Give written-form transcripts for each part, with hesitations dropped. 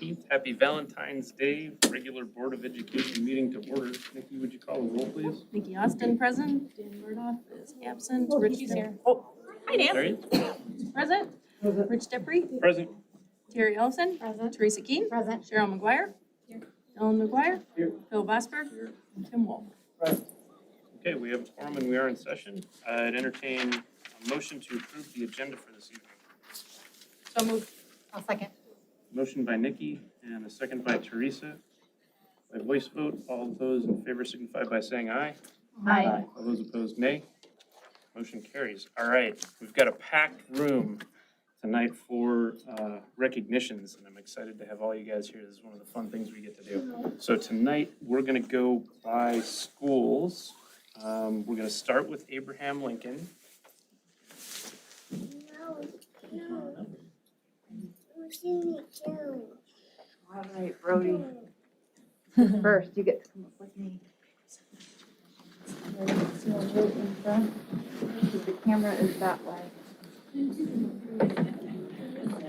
15th. Happy Valentine's Day. Regular Board of Education meeting to order. Nikki, would you call the roll, please? Nikki Austin, present. Dan Murdoff is absent. Oh, Rich he's here. Oh, hi, Dan. There he is. Present. Rich Depre. Present. Terry Olson. Present. Teresa Keen. Present. Cheryl McGuire. Here. Ellen McGuire. Here. Phil Vosberg. And Tim Wolf. Okay, we have a quorum and we are in session. I'd entertain a motion to approve the agenda for this evening. So moved. I'll second. Motion by Nikki and a second by Teresa. By voice vote, all of those in favor signify by saying aye. Aye. All those opposed, nay. Motion carries. All right, we've got a packed room tonight for recognitions, and I'm excited to have all you guys here. This is one of the fun things we get to do. So tonight, we're gonna go by schools. We're gonna start with Abraham Lincoln. All right, Brody. First, you get to come up with me. The camera is that way.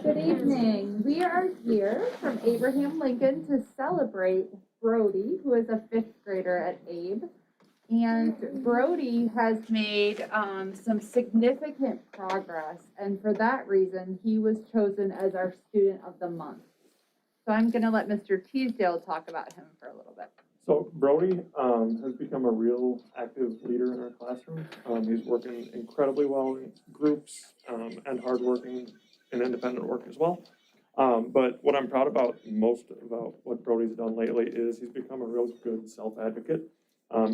Good evening. We are here from Abraham Lincoln to celebrate Brody, who is a 5th grader at Abe. And Brody has made some significant progress, and for that reason, he was chosen as our Student of the Month. So I'm going to let Mr. Teasdale talk about him for a little bit. So Brody has become a real active leader in our classroom. He's working incredibly well in groups and hardworking in independent work as well. But what I'm proud about most about what Brody's done lately is he's become a real good self-advocate.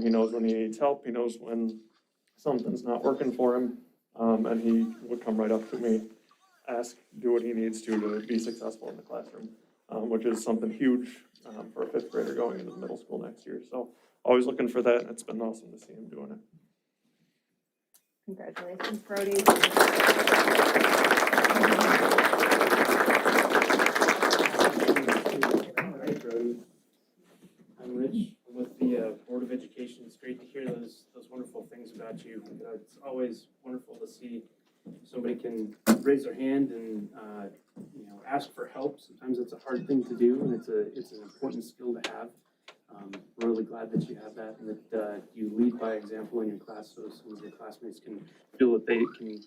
He knows when he needs help. He knows when something's not working for him. And he would come right up to me, ask, do what he needs to be successful in the classroom, which is something huge for a 5th grader going into middle school next year. So always looking for that, and it's been awesome to see him doing it. Congratulations, Brody. Hi, Brody. I'm Rich. I'm with the Board of Education. It's great to hear those wonderful things about you. It's always wonderful to see somebody can raise their hand and ask for help. Sometimes it's a hard thing to do, and it's an important skill to have. We're really glad that you have that, and that you lead by example in your class, so some of your classmates can feel that they can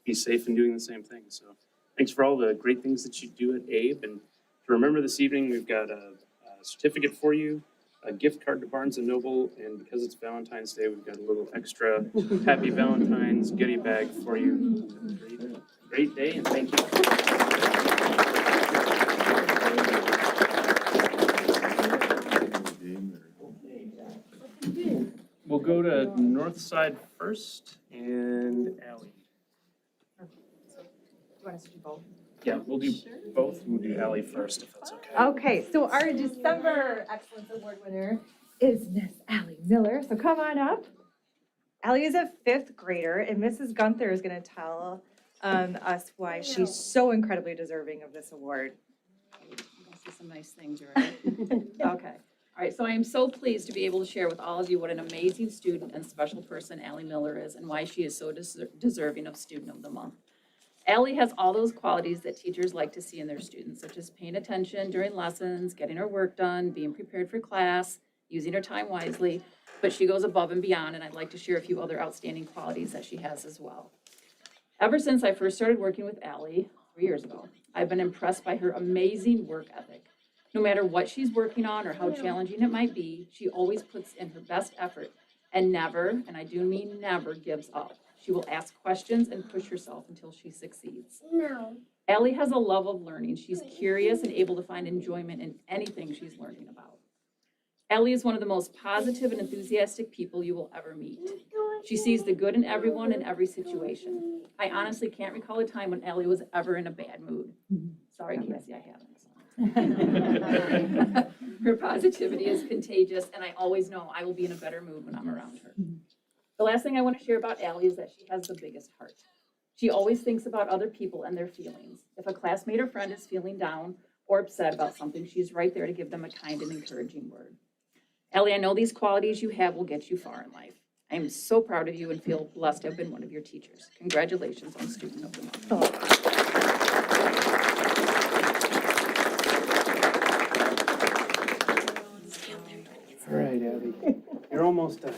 be safe in doing the same thing. So thanks for all the great things that you do at Abe. And to remember this evening, we've got a certificate for you, a gift card to Barnes & Noble, and because it's Valentine's Day, we've got a little extra Happy Valentine's goodie bag for you. Great day, and thank you. We'll go to North Side first, and Allie. You want us to do both? Yeah, we'll do both, and we'll do Allie first, if that's okay. Okay, so our December Excellence Award winner is Miss Allie Miller. So come on up. Allie is a 5th grader, and Mrs. Gunther is going to tell us why she's so incredibly deserving of this award. You'll see some nice things, right? Okay. All right, so I am so pleased to be able to share with all of you what an amazing student and special person Allie Miller is and why she is so deserving of Student of the Month. Allie has all those qualities that teachers like to see in their students, such as paying attention during lessons, getting her work done, being prepared for class, using her time wisely, but she goes above and beyond, and I'd like to share a few other outstanding qualities that she has as well. Ever since I first started working with Allie 3 years ago, I've been impressed by her amazing work ethic. No matter what she's working on or how challenging it might be, she always puts in her best effort and never, and I do mean never, gives up. She will ask questions and push herself until she succeeds. Allie has a love of learning. She's curious and able to find enjoyment in anything she's learning about. Allie is one of the most positive and enthusiastic people you will ever meet. She sees the good in everyone in every situation. I honestly can't recall a time when Allie was ever in a bad mood. Sorry, Cassie, I haven't. Her positivity is contagious, and I always know I will be in a better mood when I'm around her. The last thing I want to share about Allie is that she has the biggest heart. She always thinks about other people and their feelings. If a classmate or friend is feeling down or upset about something, she's right there to give them a kind and encouraging word. Allie, I know these qualities you have will get you far in life. I am so proud of you and feel blessed to have been one of your teachers. Congratulations on Student of the Month. almost done.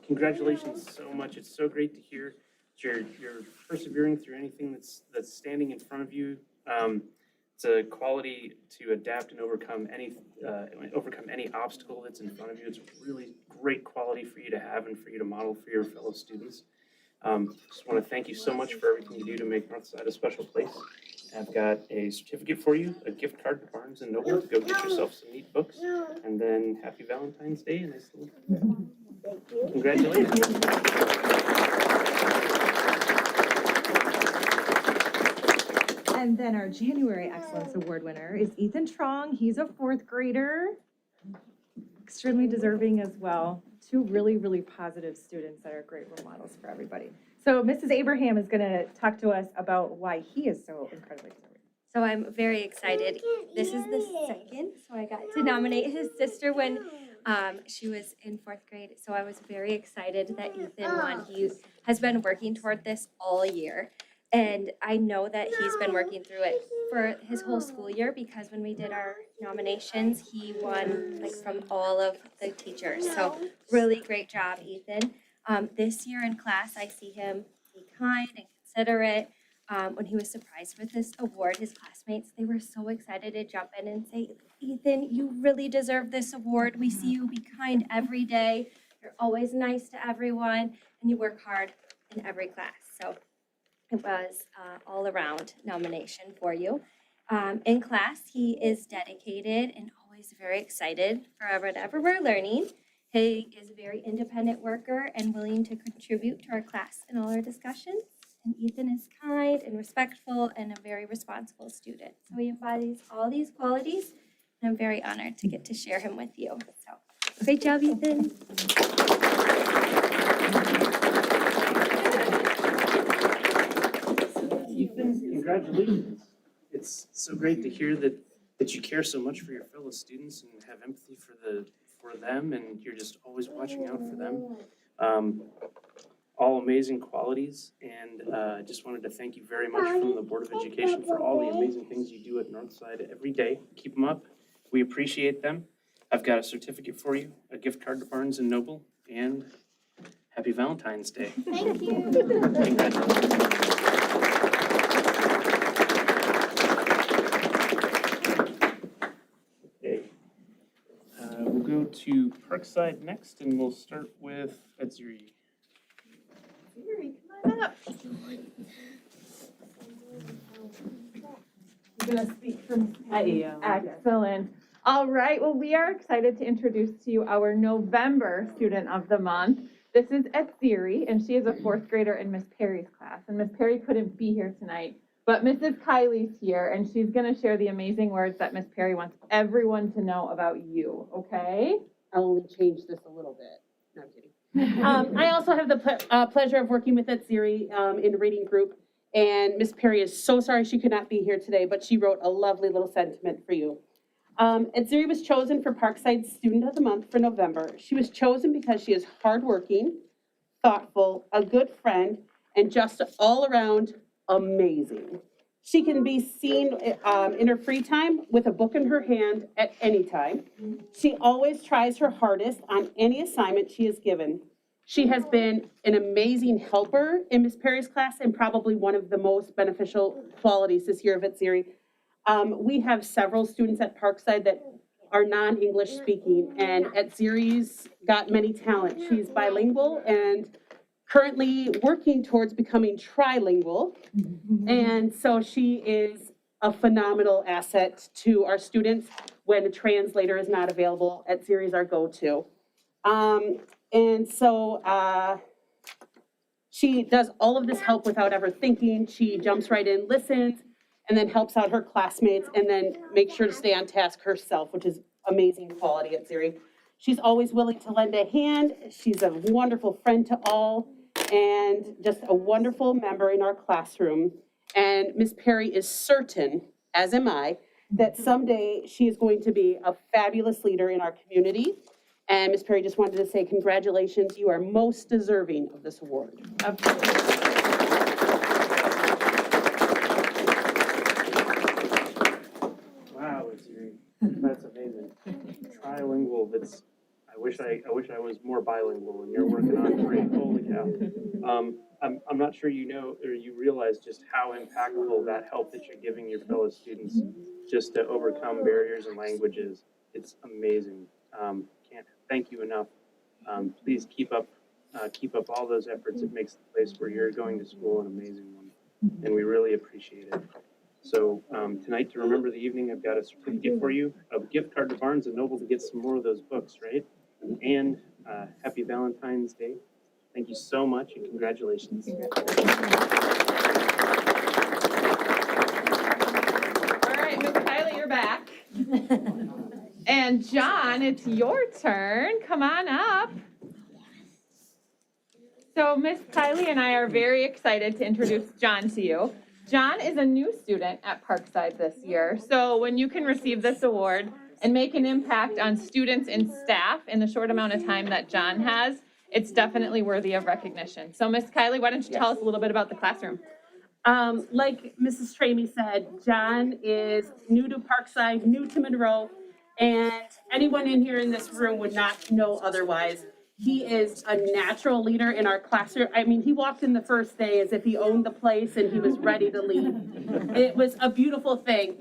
Congratulations so much. It's so great to hear that you're persevering through anything that's standing in front of you. It's a quality to adapt and overcome any obstacle that's in front of you. It's a really great quality for you to have and for you to model for your fellow students. Just want to thank you so much for everything you do to make Northside a special place. I've got a certificate for you, a gift card to Barnes & Noble to go get yourself some neat books, and then happy Valentine's Day, and nice little congratulations. And then our January Excellence Award winner is Ethan Trong. He's a 4th grader, extremely deserving as well. 2 really, really positive students that are great role models for everybody. So Mrs. Abraham is going to talk to us about why he is so incredibly deserving. So I'm very excited. This is the second, so I got to nominate his sister when she was in 4th grade. So I was very excited that Ethan won. He has been working toward this all year. And I know that he's been working through it for his whole school year because when we did our nominations, he won like from all of the teachers. So really great job, Ethan. This year in class, I see him be kind and considerate. When he was surprised with this award, his classmates, they were so excited to jump in and say, Ethan, you really deserve this award. We see you be kind every day. You're always nice to everyone, and you work hard in every class. So it was all around nomination for you. In class, he is dedicated and always very excited for whatever we're learning. He is a very independent worker and willing to contribute to our class and all our discussions. And Ethan is kind and respectful and a very responsible student. So he embodies all these qualities, and I'm very honored to get to share him with you. So great job, Ethan. Ethan, congratulations. It's so great to hear that you care so much for your fellow students and have empathy for them, and you're just always watching out for them. All amazing qualities, and I just wanted to thank you very much from the Board of Education for all the amazing things you do at Northside every day. Keep them up. We appreciate them. I've got a certificate for you, a gift card to Barnes & Noble, and happy Valentine's Day. Thank you. Congratulations. Okay. We'll go to Parkside next, and we'll start with Edzuri. Come on up. You're gonna speak from. I am. Excellent. All right, well, we are excited to introduce to you our November Student of the Month. This is Edzuri, and she is a 4th grader in Miss Perry's class. And Miss Perry couldn't be here tonight, but Mrs. Kylie's here, and she's gonna share the amazing words that Miss Perry wants everyone to know about you, okay? I'll only change this a little bit. No, I'm kidding. I also have the pleasure of working with Edzuri in the reading group. And Miss Perry is so sorry she could not be here today, but she wrote a lovely little sentiment for you. Edzuri was chosen for Parkside Student of the Month for November. She was chosen because she is hardworking, thoughtful, a good friend, and just all around amazing. She can be seen in her free time with a book in her hand at any time. She always tries her hardest on any assignment she is given. She has been an amazing helper in Miss Perry's class and probably one of the most beneficial qualities this year of Edzuri. We have several students at Parkside that are non-English speaking, and Edzuri's got many talents. She's bilingual and currently working towards becoming trilingual. And so she is a phenomenal asset to our students when a translator is not available. Edzuri is our go-to. And so she does all of this help without ever thinking. She jumps right in, listens, and then helps out her classmates, and then makes sure to stay on task herself, which is amazing quality at Edzuri. She's always willing to lend a hand. She's a wonderful friend to all, and just a wonderful member in our classroom. And Miss Perry is certain, as am I, that someday she is going to be a fabulous leader in our community. And Miss Perry just wanted to say congratulations. You are most deserving of this award. Wow, Edzuri, that's amazing. Trilingual, I I wish I was more bilingual, and you're working on 3. Holy cow. I'm not sure you know or you realize just how impactful that help that you're giving your fellow students just to overcome barriers and languages. It's amazing. Can't thank you enough. Please keep up all those efforts. It makes the place where you're going to school an amazing one, and we really appreciate it. So tonight, to remember the evening, I've got a certificate for you, a gift card to Barnes & Noble to get some more of those books, right? And happy Valentine's Day. Thank you so much, and congratulations. All right, Miss Kylie, you're back. And John, it's your turn. Come on up. So Miss Kylie and I are very excited to introduce John to you. John is a new student at Parkside this year. So when you can receive this award and make an impact on students and staff in the short amount of time that John has, it's definitely worthy of recognition. So Miss Kylie, why don't you tell us a little bit about the classroom? Like Mrs. Tramey said, John is new to Parkside, new to Monroe, and anyone in here in this room would not know otherwise. He is a natural leader in our classroom. I mean, he walked in the first day as if he owned the place and he was ready to lead. It was a beautiful thing.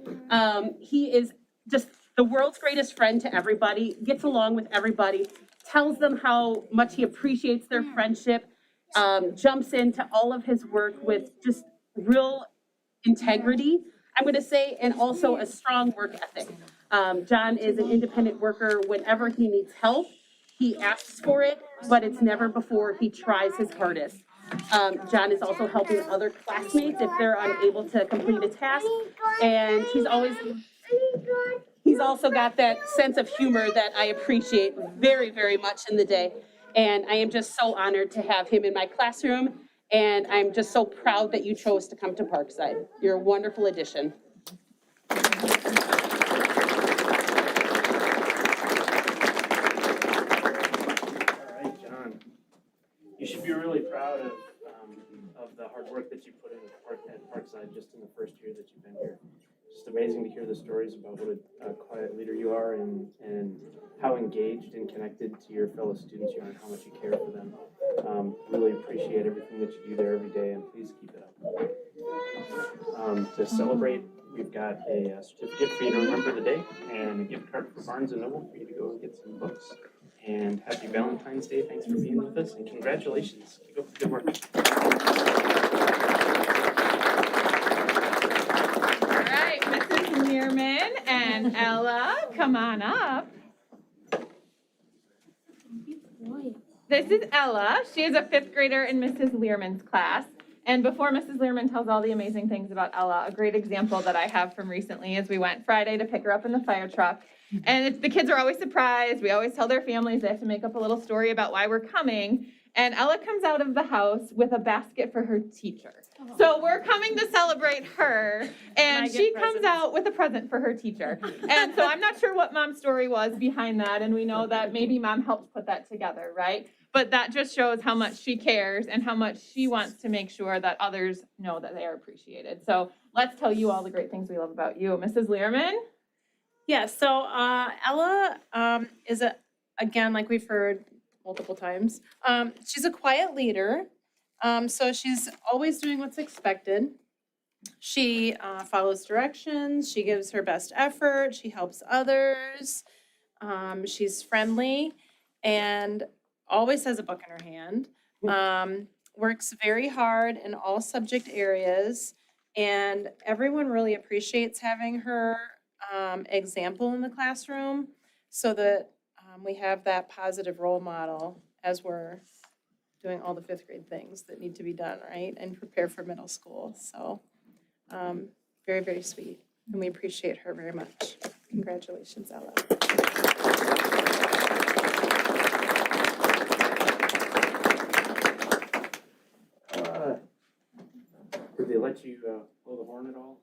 He is just the world's greatest friend to everybody, gets along with everybody, tells them how much he appreciates their friendship, jumps into all of his work with just real integrity, I'm going to say, and also a strong work ethic. John is an independent worker. Whenever he needs help, he asks for it, but it's never before he tries his hardest. John is also helping other classmates if they're unable to complete a task, and he's also got that sense of humor that I appreciate very, very much in the day. And I am just so honored to have him in my classroom, and I'm just so proud that you chose to come to Parkside. You're a wonderful addition. You should be really proud of the hard work that you put in at Parkside just in the first year that you've been here. Just amazing to hear the stories about what a quiet leader you are and how engaged and connected to your fellow students you are and how much you care for them. Really appreciate everything that you do there every day, and please keep it up. To celebrate, we've got a certificate for you to remember the day and a gift card for Barnes & Noble for you to go and get some books. And happy Valentine's Day. Thanks for being with us, and congratulations. Keep up the good work. All right, Mrs. Learman and Ella, come on up. This is Ella. She is a 5th grader in Mrs. Learman's class. And before Mrs. Learman tells all the amazing things about Ella, a great example that I have from recently is we went Friday to pick her up in the fire truck. And the kids are always surprised. We always tell their families they have to make up a little story about why we're coming. And Ella comes out of the house with a basket for her teacher. So we're coming to celebrate her, and she comes out with a present for her teacher. And so I'm not sure what Mom's story was behind that, and we know that maybe Mom helped put that together, right? But that just shows how much she cares and how much she wants to make sure that others know that they are appreciated. So let's tell you all the great things we love about you. Mrs. Learman? Yeah, so Ella is again, like we've heard multiple times, she's a quiet leader. So she's always doing what's expected. She follows directions, she gives her best effort, she helps others, she's friendly, and always has a book in her hand. Works very hard in all subject areas, and everyone really appreciates having her example in the classroom so that we have that positive role model as we're doing all the 5th grade things that need to be done, right? And prepare for middle school. So very, very sweet. And we appreciate her very much. Congratulations, Ella. Did they let you blow the horn at all?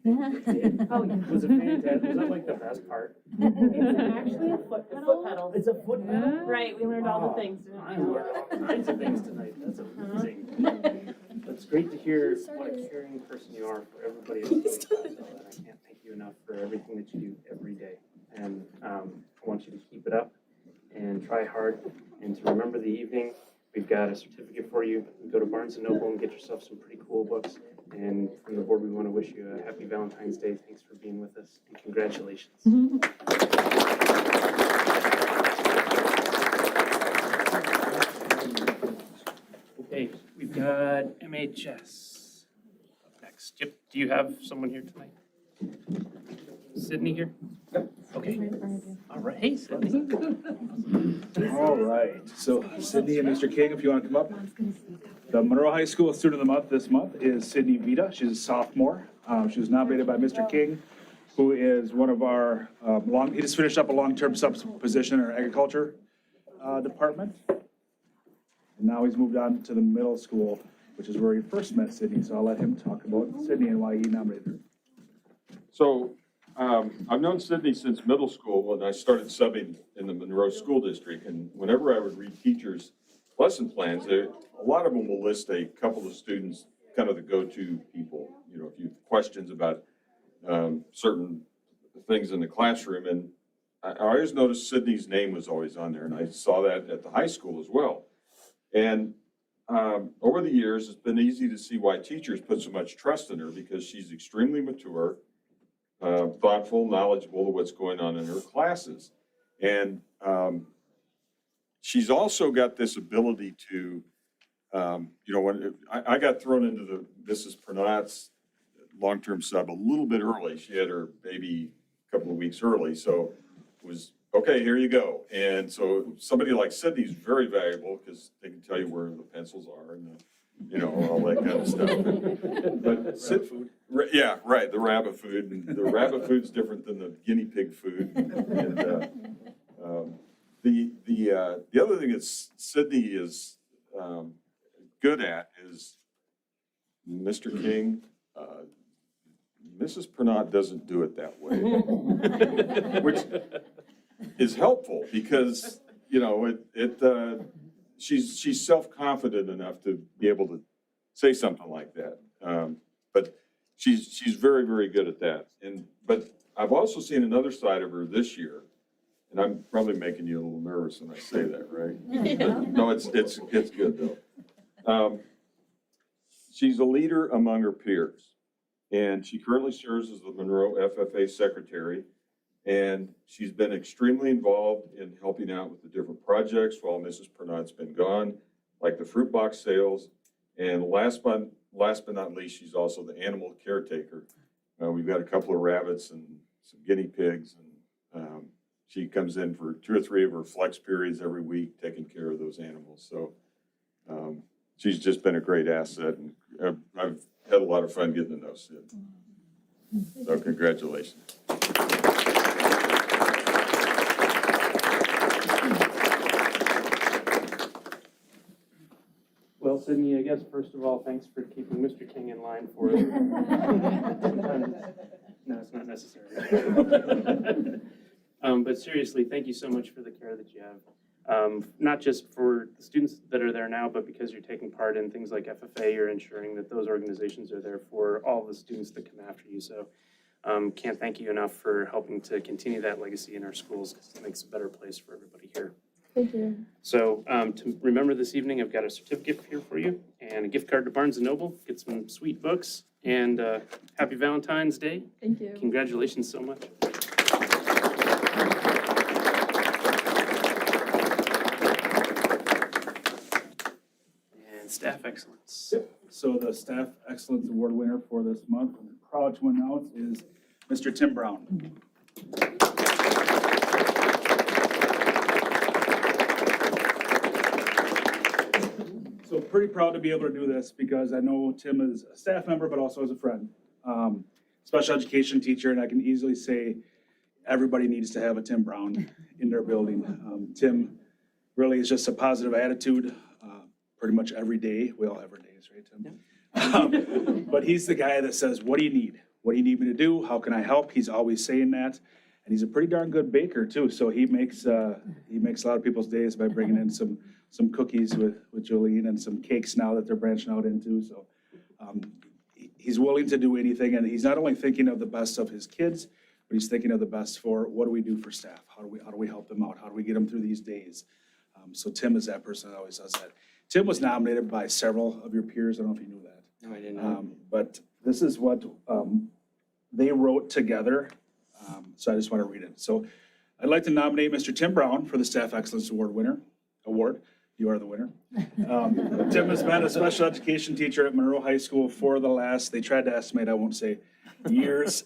Oh, yeah. Was it fantastic? Was that like the best part? It's actually a foot pedal. It's a foot pedal? Right, we learned all the things. I learned all kinds of things tonight. That's amazing. It's great to hear what a caring person you are for everybody else. And I can't thank you enough for everything that you do every day. And I want you to keep it up and try hard. And to remember the evening, we've got a certificate for you. Go to Barnes & Noble and get yourself some pretty cool books. And from the board, we want to wish you a happy Valentine's Day. Thanks for being with us, and congratulations. Okay, we've got MHS up next. Yep, do you have someone here tonight? Sydney here? Yep. Okay. All right, hey Sydney. All right, so Sydney and Mr. King, if you want to come up. The Monroe High School Student of the Month this month is Sydney Vita. She's a sophomore. She was nominated by Mr. King, who is one of our, he just finished up a long-term sub position in our agriculture department. And now he's moved on to the middle school, which is where he first met Sydney. So I'll let him talk about Sydney and why he nominated her. So I've known Sydney since middle school when I started subbing in the Monroe School District. And whenever I would read teachers' lesson plans, a lot of them will list a couple of students, kind of the go-to people, you know, if you have questions about certain things in the classroom. And I always noticed Sydney's name was always on there, and I saw that at the high school as well. And over the years, it's been easy to see why teachers put so much trust in her, because she's extremely mature, thoughtful, knowledgeable of what's going on in her classes. And she's also got this ability to, you know, when I got thrown into the Mrs. Pernot's long-term sub a little bit early. She had her baby a couple of weeks early, so it was, okay, here you go. And so somebody like Sydney is very valuable because they can tell you where the pencils are and, you know, all that kind of stuff. But yeah, right, the rabbit food. And the rabbit food's different than the guinea pig food. And the other thing that Sydney is good at is Mr. King. Mrs. Pernot doesn't do it that way, which is helpful because, you know, she's self-confident enough to be able to say something like that. But she's very, very good at that. But I've also seen another side of her this year, and I'm probably making you a little nervous when I say that, right? Yeah. No, it's good though. She's a leader among her peers, and she currently serves as the Monroe FFA secretary. And she's been extremely involved in helping out with the different projects while Mrs. Pernot's been gone, like the fruit box sales. And last but not least, she's also the animal caretaker. We've got a couple of rabbits and some guinea pigs, and she comes in for 2 or 3 of her flex periods every week, taking care of those animals. So she's just been a great asset, and I've had a lot of fun getting to know Sid. So congratulations. Well, Sydney, I guess first of all, thanks for keeping Mr. King in line for us. Sometimes, no, it's not necessary. But seriously, thank you so much for the care that you have. Not just for the students that are there now, but because you're taking part in things like FFA, you're ensuring that those organizations are there for all the students that come after you. So can't thank you enough for helping to continue that legacy in our schools, because it makes a better place for everybody here. Thank you. So to remember this evening, I've got a certificate here for you and a gift card to Barnes & Noble. Get some sweet books, and happy Valentine's Day. Thank you. Congratulations so much. And staff excellence. So the Staff Excellence Award winner for this month, I'm proud to announce, is Mr. Tim Brown. So pretty proud to be able to do this because I know Tim is a staff member, but also as a friend. Special education teacher, and I can easily say everybody needs to have a Tim Brown in their building. Tim really is just a positive attitude pretty much every day. We all have our days, right, Tim? But he's the guy that says, what do you need? What do you need me to do? How can I help? He's always saying that. And he's a pretty darn good baker too. So he makes a lot of people's days by bringing in some cookies with Jolene and some cakes now that they're branching out into. So he's willing to do anything. And he's not only thinking of the best of his kids, but he's thinking of the best for what do we do for staff? How do we help them out? How do we get them through these days? So Tim is that person that always does that. Tim was nominated by several of your peers. I don't know if you knew that. No, I didn't know. But this is what they wrote together, so I just want to read it. So I'd like to nominate Mr. Tim Brown for the Staff Excellence Award. You are the winner. Tim has been a special education teacher at Monroe High School for the last, they tried to estimate, I won't say, years.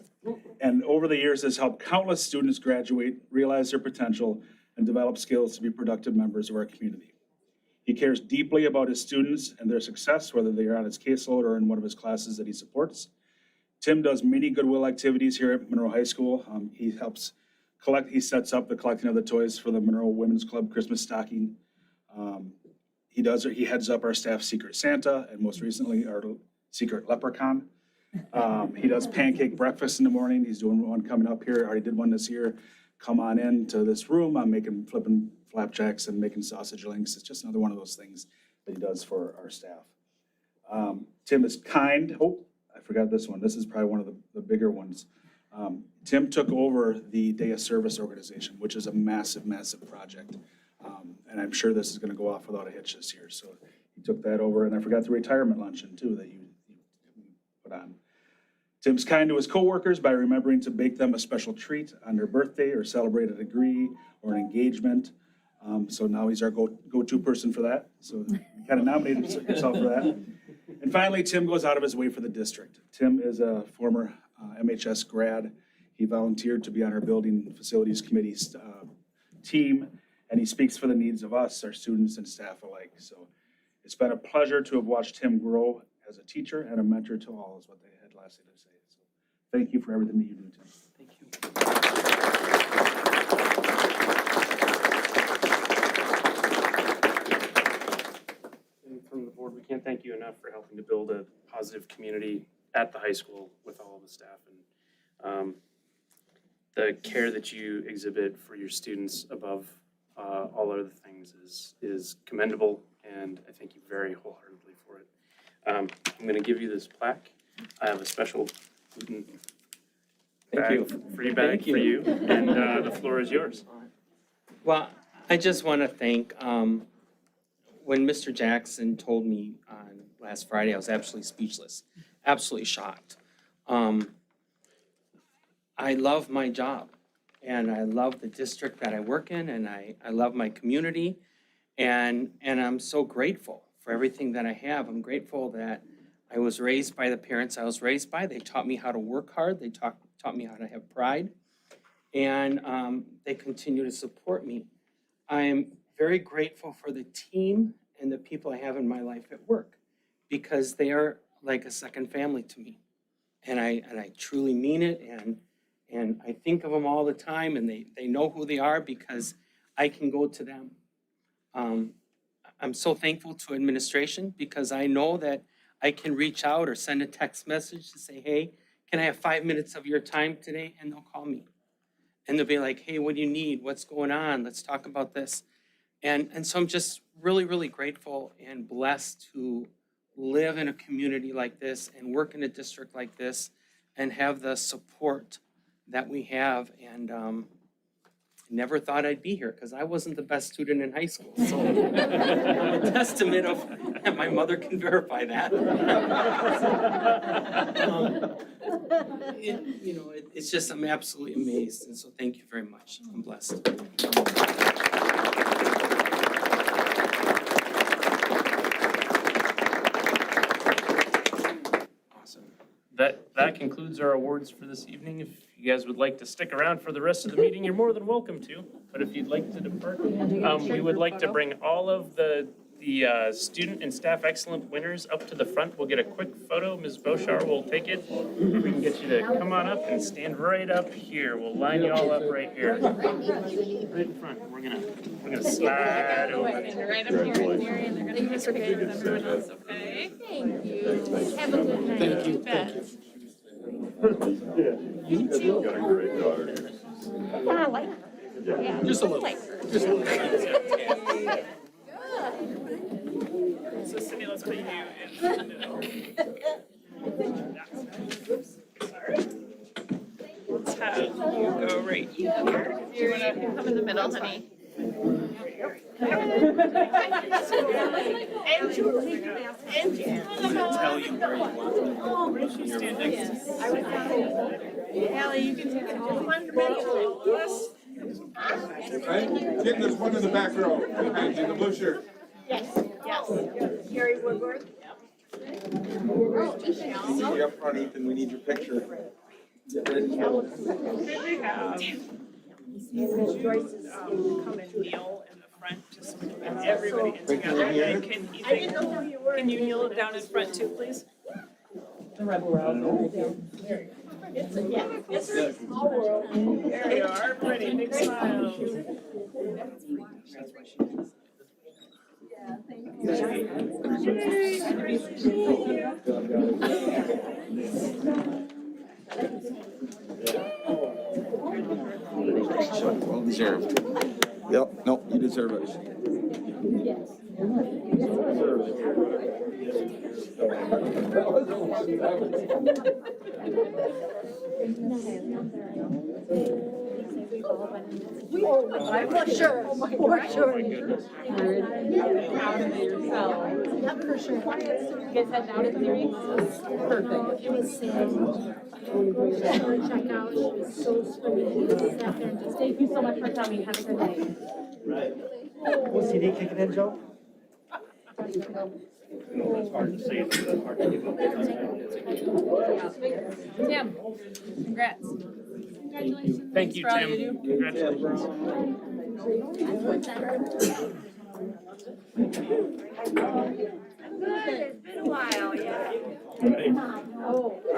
And over the years has helped countless students graduate, realize their potential, and develop skills to be productive members of our community. He cares deeply about his students and their success, whether they are on his caseload or in one of his classes that he supports. Tim does many goodwill activities here at Monroe High School. He sets up the collecting of the toys for the Monroe Women's Club Christmas stocking. He heads up our staff Secret Santa and most recently our Secret Leprechaun. He does pancake breakfast in the morning. He's doing one coming up here. Already did one this year. Come on in to this room. I'm flipping flapjacks and making sausage links. It's just another one of those things that he does for our staff. Tim is kind. Oh, I forgot this one. This is probably one of the bigger ones. Tim took over the Day of Service organization, which is a massive, massive project. And I'm sure this is going to go off without a hitch this year. So he took that over. And I forgot the retirement luncheon too that you put on. Tim's kind to his coworkers by remembering to bake them a special treat on their birthday or celebrate a degree or an engagement. So now he's our go-to person for that. So you kind of nominated yourself for that. And finally, Tim goes out of his way for the district. Tim is a former MHS grad. He volunteered to be on our building facilities committee's team, and he speaks for the needs of us, our students and staff alike. So it's been a pleasure to have watched him grow as a teacher and a mentor to all, is what they had lastly to say. So thank you for everything that you do, Tim. Thank you. And from the board, we can't thank you enough for helping to build a positive community at the high school with all of the staff. And the care that you exhibit for your students above all other things is commendable, and I thank you very wholeheartedly for it. I'm going to give you this plaque. I have a special gluten free bag for you, and the floor is yours. Well, I just want to thank, when Mr. Jackson told me on last Friday, I was absolutely speechless, absolutely shocked. I love my job, and I love the district that I work in, and I love my community, and I'm so grateful for everything that I have. I'm grateful that I was raised by the parents I was raised by. They taught me how to work hard. They taught me how to have pride, and they continue to support me. I am very grateful for the team and the people I have in my life at work, because they are like a second family to me, and I truly mean it, and I think of them all the time, and they know who they are because I can go to them. I'm so thankful to administration because I know that I can reach out or send a text message to say, hey, can I have 5 minutes of your time today? And they'll call me. And they'll be like, hey, what do you need? What's going on? Let's talk about this. And so I'm just really, really grateful and blessed to live in a community like this and work in a district like this and have the support that we have. And never thought I'd be here because I wasn't the best student in high school. So I'm a testament of, and my mother can verify that. It's just, I'm absolutely amazed. And so thank you very much. I'm blessed. Awesome. That concludes our awards for this evening. If you guys would like to stick around for the rest of the meeting, you're more than welcome to. But if you'd like to depart, we would like to bring all of the student and staff excellent winners up to the front. We'll get a quick photo. Ms. Boshar will take it. We can get you to come on up and stand right up here. We'll line you all up right here. Right in front. We're gonna slide over. Right up here, Mary, and they're gonna kiss her face with everyone else, okay? Thank you. Have a good night. Thank you. Bet. You got a great daughter. I like her. Yeah, Just a little. like her. Just a little. So Cindy, let's put you in the middle. Sorry. Let's have right here. You wanna come in the middle, honey? And Julie. And Jan. Tell you where you want to stand next to. Allie, you can take it home. Yes. Right? Get this one in the back row, behind you, the blue shirt. Yes. Gary Woodward. See you up front, Ethan, we need your picture. Get ready. Joyce is come and kneel in the front, just so we can get everybody in together. And can you kneel down in front too, please? The rebel round. There you are, pretty, big smile. Well deserved. Yep, nope, you deserve it. I'm for sure. For sure. Proud of yourself. Yeah, for sure. You guys head down to theory? Perfect. It was check out. She was so sweet. Sat there and just Thank you so much for coming. Have a good night. Was CD kicking in, Joe? It's hard to say, it's hard to give up. Tim, congrats. congratulations. Thank you, For all you Tim. do. Congratulations. Good. It's been a while, yeah. Oh. I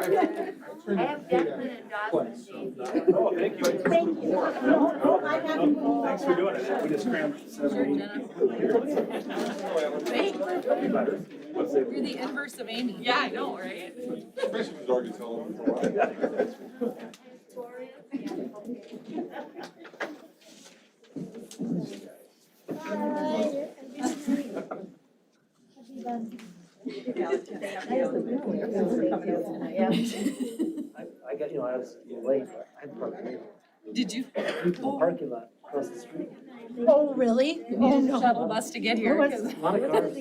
have Declan and Dawson's days. Oh, thank you. Thank you. Thanks for doing it. We just crammed 7. You're the inverse of Amy. Yeah, I know, right? Especially with already telling them for a while. I got, I was late, I had to park here. Did you? In the parking lot across the street. Oh, really? You need a shuttle bus to get here? 'Cause- A lot of cars.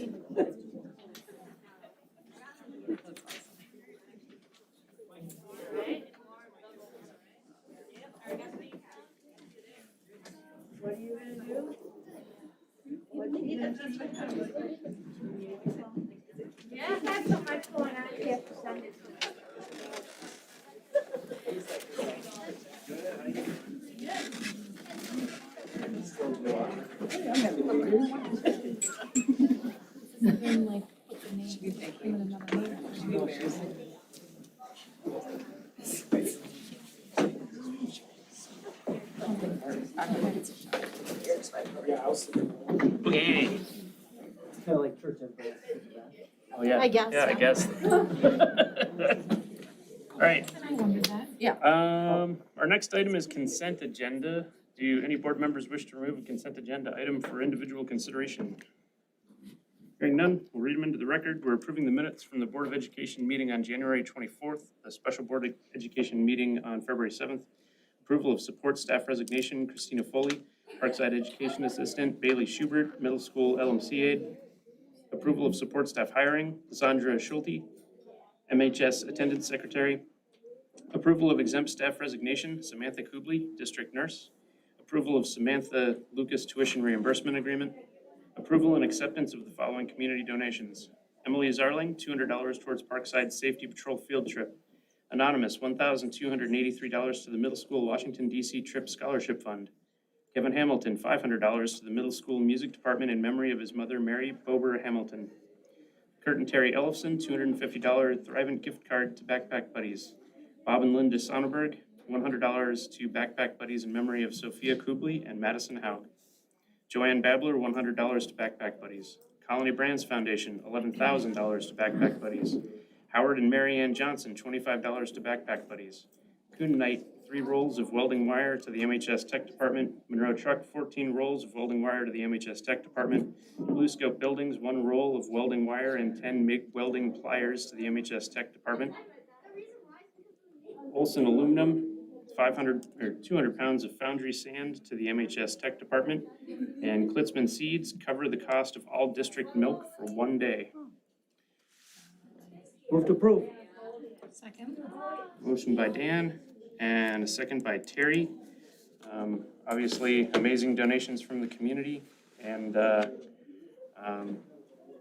Yeah, that's so much going on. You have to send it to me. Okay. It's kind of like church and Oh, yeah. I guess Yeah, I so. guess. All right. Yeah. Our next item is consent agenda. Do any board members wish to remove a consent agenda item for individual consideration? Hearing none, we'll read them into the record. We're approving the minutes from the Board of Education meeting on January 24th, the special Board of Education meeting on February 7th. Approval of support staff resignation, Christina Foley, Parkside Education Assistant, Bailey Schubert, Middle School LMC aide. Approval of support staff hiring, Sandra Schulte, MHS Attendance Secretary. Approval of exempt staff resignation, Samantha Kubley, District Nurse. Approval of Samantha Lucas Tuition Reimbursement Agreement. Approval and acceptance of the following community donations. Emily Zarling, $200 towards Parkside Safety Patrol Field Trip. Anonymous, $1,283 to the Middle School Washington DC Trip Scholarship Fund. Kevin Hamilton, $500 to the Middle School Music Department in memory of his mother, Mary Bober Hamilton. Kurt and Terry Ellefson, $250 Thrivent gift card to Backpack Buddies. Bob and Linda Sonnenberg, $100 to Backpack Buddies in memory of Sophia Kubley and Madison Haug. Joanne Babler, $100 to Backpack Buddies. Colony Brands Foundation, $11,000 to Backpack Buddies. Howard and Mary Ann Johnson, $25 to Backpack Buddies. Kuhn Knight, 3 rolls of welding wire to the MHS Tech Department. Monroe Truck, 14 rolls of welding wire to the MHS Tech Department. Blue Scope Buildings, 1 roll of welding wire and 10 MIG welding pliers to the MHS Tech Department. Olson Aluminum, 500 or 200 pounds of foundry sand to the MHS Tech Department. And Klitzman Seeds cover the cost of all district milk for 1 day. Move to approve. Second. Motion by Dan and a second by Terry. Obviously, amazing donations from the community, and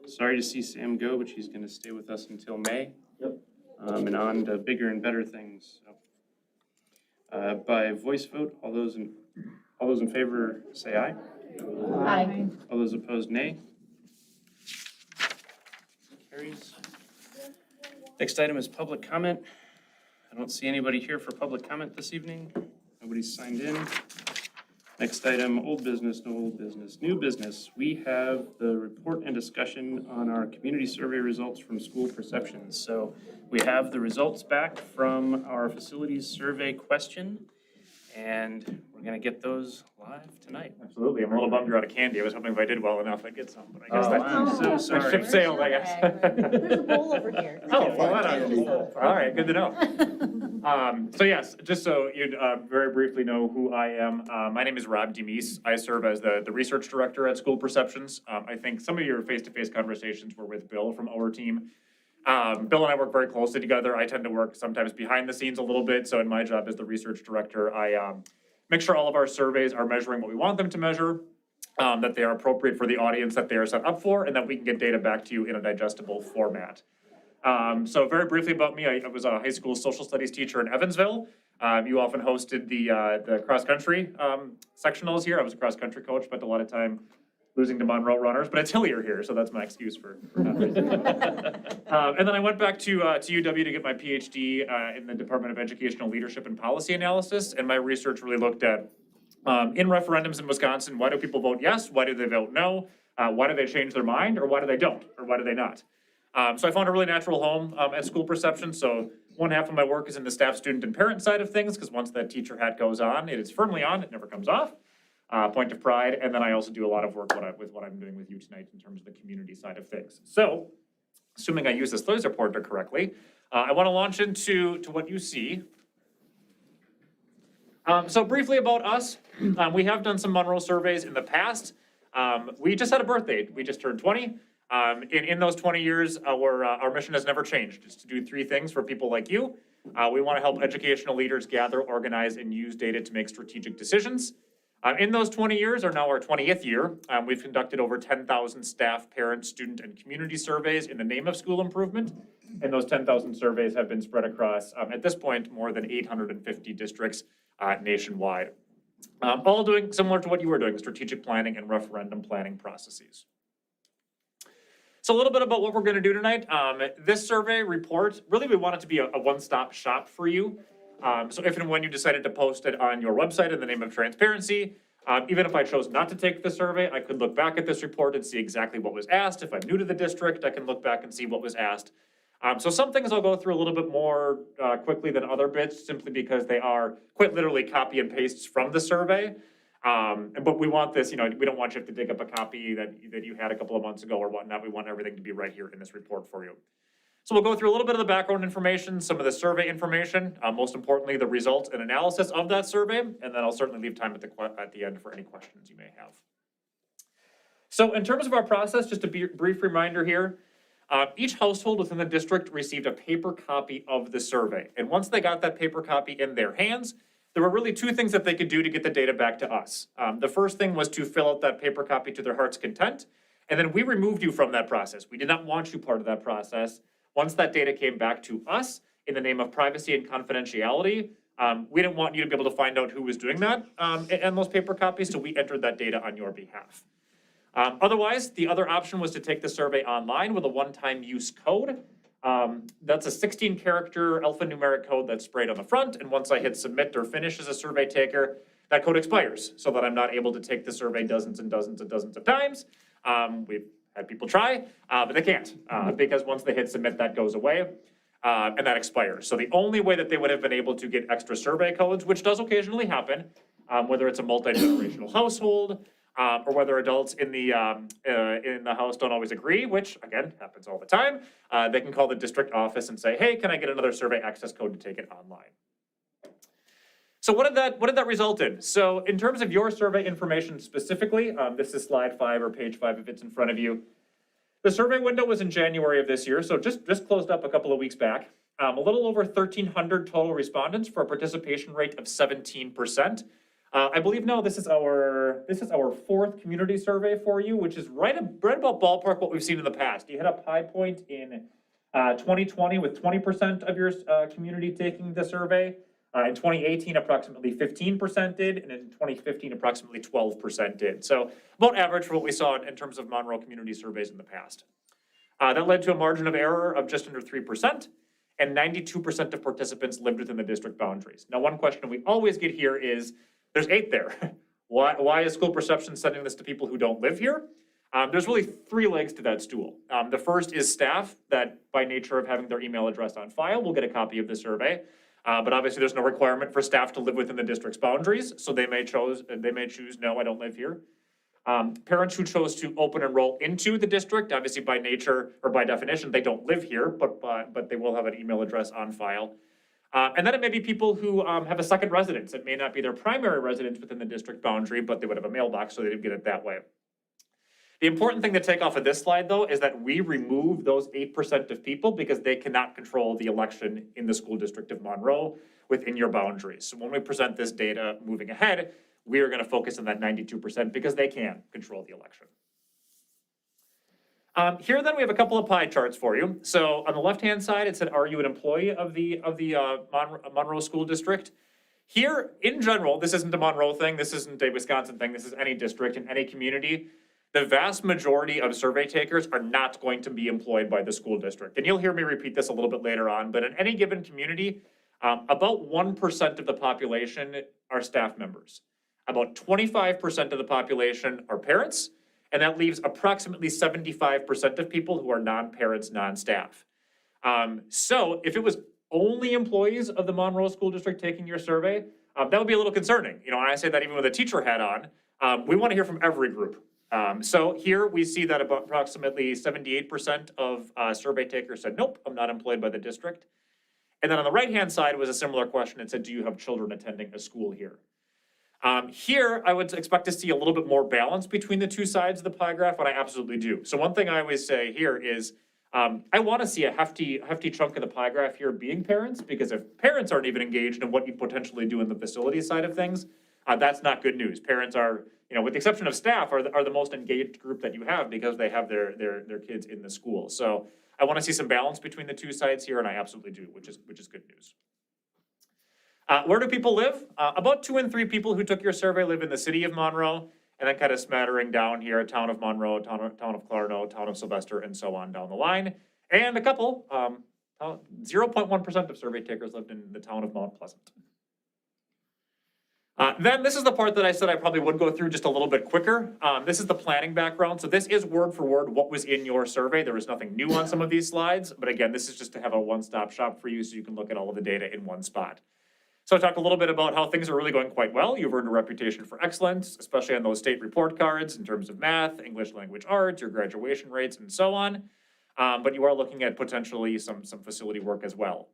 sorry to see Sam go, but she's going to stay with us until May. Yep. And on to bigger and better things. So, by voice vote, all those in favor say aye. Aye. All those opposed, nay. Carries. Next item is public comment. I don't see anybody here for public comment this evening. Nobody's signed in. Next item, old business, no old business. New business, we have the report and discussion on our community survey results from school perceptions. So we have the results back from our facilities survey question, and we're gonna get those live tonight. Absolutely. I'm a little bummed you're out of candy. I was hoping if I did well enough, I'd get some, but I guess Oh, that. I'm so sorry. Ship sailed, I guess. There's a bowl over here. Oh, well, all right, good to know. So yes, just so you very briefly know who I am, my name is Rob Demise. I serve as the research director at School Perceptions. I think some of your face-to-face conversations were with Bill from our team. Bill and I work very closely together. I tend to work sometimes behind the scenes a little bit. So in my job as the research director, I make sure all of our surveys are measuring what we want them to measure, that they are appropriate for the audience that they are set up for, and that we can get data back to you in a digestible format. So very briefly about me, I was a high school social studies teacher in Evansville. You often hosted the cross-country sectionals here. I was a cross-country coach, spent a lot of time losing to Monroe runners, but it's hillier here, so that's my excuse for not raising it. And then I went back to UW to get my PhD in the Department of Educational Leadership and Policy Analysis, and my research really looked at, in referendums in Wisconsin, why do people vote yes, why do they vote no, why do they change their mind, or why do they don't, or why do they not? So I found a really natural home at School Perception, so one half of my work is in the staff, student, and parent side of things, because once that teacher hat goes on, it is firmly on, it never comes off. Point of pride, and then I also do a lot of work with what I'm doing with you tonight in terms of the community side of things. So, assuming I use this laser pointer correctly, I want to launch into what you see. So briefly about us, we have done some Monroe surveys in the past. We just had a birthday. We just turned 20. In those 20 years, our mission has never changed. It's to do three things for people like you. We want to help educational leaders gather, organize, and use data to make strategic decisions. In those 20 years, or now our 20th year, we've conducted over 10,000 staff, parent, student, and community surveys in the name of school improvement. And those 10,000 surveys have been spread across, at this point, more than 850 districts nationwide. All doing similar to what you were doing, strategic planning and referendum planning processes. So a little bit about what we're gonna do tonight. This survey report, really we want it to be a one-stop shop for you. So if and when you decided to post it on your website in the name of transparency, even if I chose not to take the survey, I could look back at this report and see exactly what was asked. If I'm new to the district, I can look back and see what was asked. So some things I'll go through a little bit more quickly than other bits, simply because they are quite literally copy and pastes from the survey. But we want this, we don't want you to have to dig up a copy that you had a couple of months ago or whatnot. We want everything to be right here in this report for you. So we'll go through a little bit of the background information, some of the survey information, most importantly, the results and analysis of that survey, and then I'll certainly leave time at the end for any questions you may have. So in terms of our process, just a brief reminder here, each household within the district received a paper copy of the survey. And once they got that paper copy in their hands, there were really two things that they could do to get the data back to us. The first thing was to fill out that paper copy to their heart's content, and then we removed you from that process. We did not want you part of that process. Once that data came back to us in the name of privacy and confidentiality, we didn't want you to be able to find out who was doing that in those paper copies, so we entered that data on your behalf. Otherwise, the other option was to take the survey online with a one-time use code. That's a 16-character alphanumeric code that's sprayed on the front, and once I hit submit or finish as a survey taker, that code expires, so that I'm not able to take the survey dozens and dozens and dozens of times. We've had people try, but they can't, because once they hit submit, that goes away, and that expires. So the only way that they would have been able to get extra survey codes, which does occasionally happen, whether it's a multi-generational household, or whether adults in the house don't always agree, which again, happens all the time, they can call the district office and say, hey, can I get another survey access code to take it online? So what did that result in? So in terms of your survey information specifically, this is slide 5 or page 5 if it's in front of you. The survey window was in January of this year, so just closed up a couple of weeks back. A little over 1,300 total respondents for a participation rate of 17%. I believe now this is our 4th community survey for you, which is right about ballpark what we've seen in the past. You hit a high point in 2020 with 20% of your community taking the survey. In 2018, approximately 15% did, and in 2015, approximately 12% did. So about average for what we saw in terms of Monroe community surveys in the past. That led to a margin of error of just under 3%, and 92% of participants lived within the district boundaries. Now, one question we always get here is, there's 8 there. Why is school perception sending this to people who don't live here? There's really 3 legs to that stool. The first is staff that, by nature of having their email address on file, will get a copy of the survey. But obviously there's no requirement for staff to live within the district's boundaries, so they may choose, no, I don't live here. Parents who chose to open enroll into the district, obviously by nature or by definition, they don't live here, but they will have an email address on file. And then it may be people who have a second residence. It may not be their primary residence within the district boundary, but they would have a mailbox, so they'd get it that way. The important thing to take off of this slide, though, is that we remove those 8% of people because they cannot control the election in the school district of Monroe within your boundaries. So when we present this data moving ahead, we are going to focus on that 92% because they can control the election. Here then we have a couple of pie charts for you. So on the left-hand side, it said, are you an employee of the Monroe School District? Here, in general, this isn't a Monroe thing, this isn't a Wisconsin thing, this is any district in any community. The vast majority of survey takers are not going to be employed by the school district. And you'll hear me repeat this a little bit later on, but in any given community, about 1% of the population are staff members. About 25% of the population are parents, and that leaves approximately 75% of people who are non-parents, non-staff. So if it was only employees of the Monroe School District taking your survey, that would be a little concerning. You know, and I say that even with a teacher hat on, we want to hear from every group. So here we see that about approximately 78% of survey takers said, nope, I'm not employed by the district. And then on the right-hand side was a similar question. It said, do you have children attending a school here? Here, I would expect to see a little bit more balance between the two sides of the pie graph, and I absolutely do. So one thing I always say here is, I want to see a hefty chunk of the pie graph here being parents, because if parents aren't even engaged in what you potentially do in the facility side of things, that's not good news. Parents are, you know, with the exception of staff, are the most engaged group that you have because they have their kids in the school. So I want to see some balance between the two sides here, and I absolutely do, which is good news. Where do people live? About 2 in 3 people who took your survey live in the city of Monroe, and then kind of smattering down here, town of Monroe, town of Clarno, town of Sylvester, and so on down the line. And a couple, 0.1% of survey takers lived in the town of Mount Pleasant. Then this is the part that I said I probably would go through just a little bit quicker. This is the planning background. So this is word for word what was in your survey. There was nothing new on some of these slides, but again, this is just to have a one-stop shop for you so you can look at all of the data in one spot. So I talked a little bit about how things are really going quite well. You've earned a reputation for excellence, especially on those state report cards in terms of math, English language arts, your graduation rates, and so on. But you are looking at potentially some facility work as well.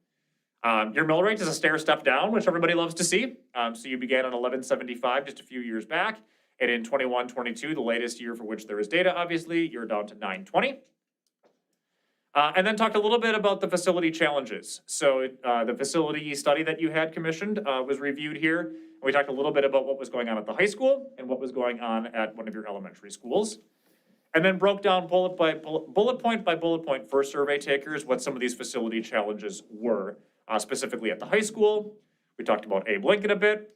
Your mill rate is a stair step down, which everybody loves to see. So you began at 1175 just a few years back. And in 21-22, the latest year for which there is data, obviously, you're down to 920. And then talked a little bit about the facility challenges. So the facility study that you had commissioned was reviewed here. And we talked a little bit about what was going on at the high school and what was going on at one of your elementary schools. And then broke down bullet point by bullet point for survey takers what some of these facility challenges were, specifically at the high school. We talked about Abe Lincoln a bit,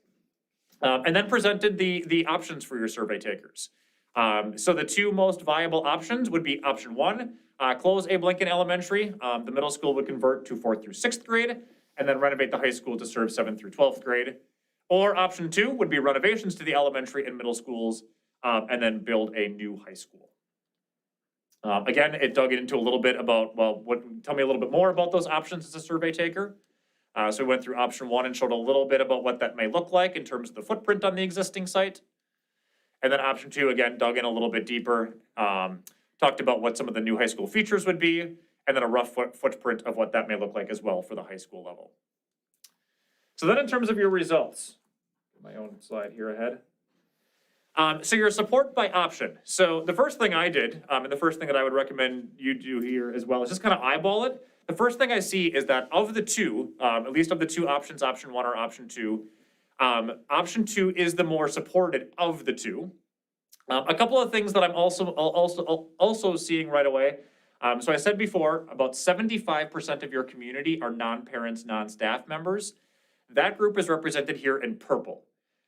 and then presented the options for your survey takers. So the 2 most viable options would be option 1, close Abe Lincoln Elementary. The middle school would convert to 4th through 6th grade, and then renovate the high school to serve 7th through 12th grade. Or option 2 would be renovations to the elementary and middle schools, and then build a new high school. Again, it dug into a little bit about, well, tell me a little bit more about those options as a survey taker. So we went through option 1 and showed a little bit about what that may look like in terms of the footprint on the existing site. And then option 2, again, dug in a little bit deeper, talked about what some of the new high school features would be, and then a rough footprint of what that may look like as well for the high school level. So then in terms of your results, my own slide here ahead. So your support by option. So the first thing I did, and the first thing that I would recommend you do here as well, is just kind of eyeball it. The first thing I see is that of the two, at least of the two options, option one or option two is the more supported of the two. A couple of things that I'm also seeing right away. So I said before, about 75% of your community are non-parents, non-staff members. That group is represented here in purple.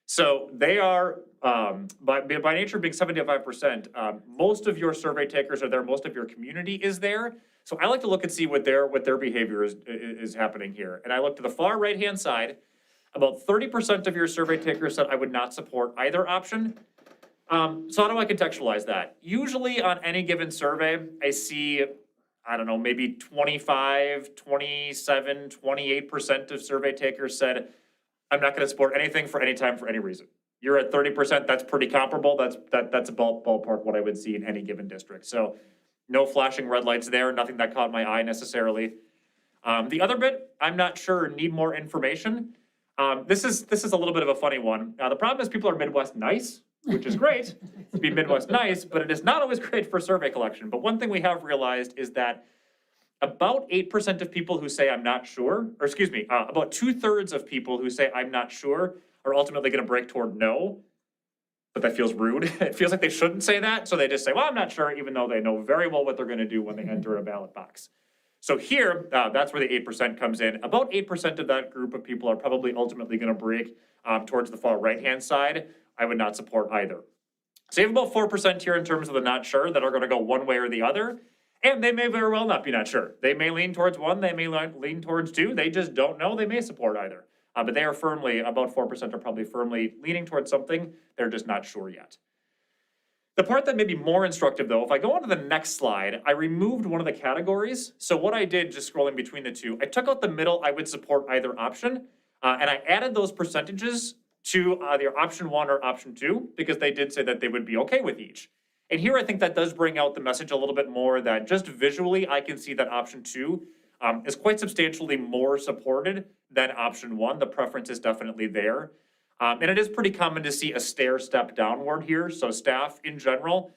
So they are, by nature of being 75%, most of your survey takers are there, most of your community is there. So I like to look and see what their behavior is happening here. And I look to the far right-hand side, about 30% of your survey takers said I would not support either option. So how do I contextualize that? Usually on any given survey, I see, I don't know, maybe 25, 27, 28% of survey takers said, I'm not gonna support anything for any time for any reason. You're at 30%, that's pretty comparable. That's a ballpark what I would see in any given district. So no flashing red lights there, nothing that caught my eye necessarily. The other bit, I'm not sure, need more information. This is a little bit of a funny one. The problem is people are Midwest nice, which is great to be Midwest nice, but it is not always great for survey collection. But one thing we have realized is that about 8% of people who say I'm not sure, or excuse me, about 2/3 of people who say I'm not sure are ultimately gonna break toward no. But that feels rude. It feels like they shouldn't say that, so they just say, well, I'm not sure, even though they know very well what they're gonna do when they enter a ballot box. So here, that's where the 8% comes in. About 8% of that group of people are probably ultimately gonna break towards the far right-hand side. I would not support either. So you have about 4% here in terms of the not sure that are gonna go one way or the other. And they may very well not be not sure. They may lean towards one, they may lean towards two, they just don't know, they may support either. But they are firmly, about 4% are probably firmly leaning towards something, they're just not sure yet. The part that may be more instructive though, if I go on to the next slide, I removed one of the categories. So what I did, just scrolling between the two, I took out the middle, I would support either option, and I added those percentages to either option one or option two, because they did say that they would be okay with each. And here I think that does bring out the message a little bit more, that just visually, I can see that option two is quite substantially more supported than option one. The preference is definitely there. And it is pretty common to see a stair step downward here. So staff in general,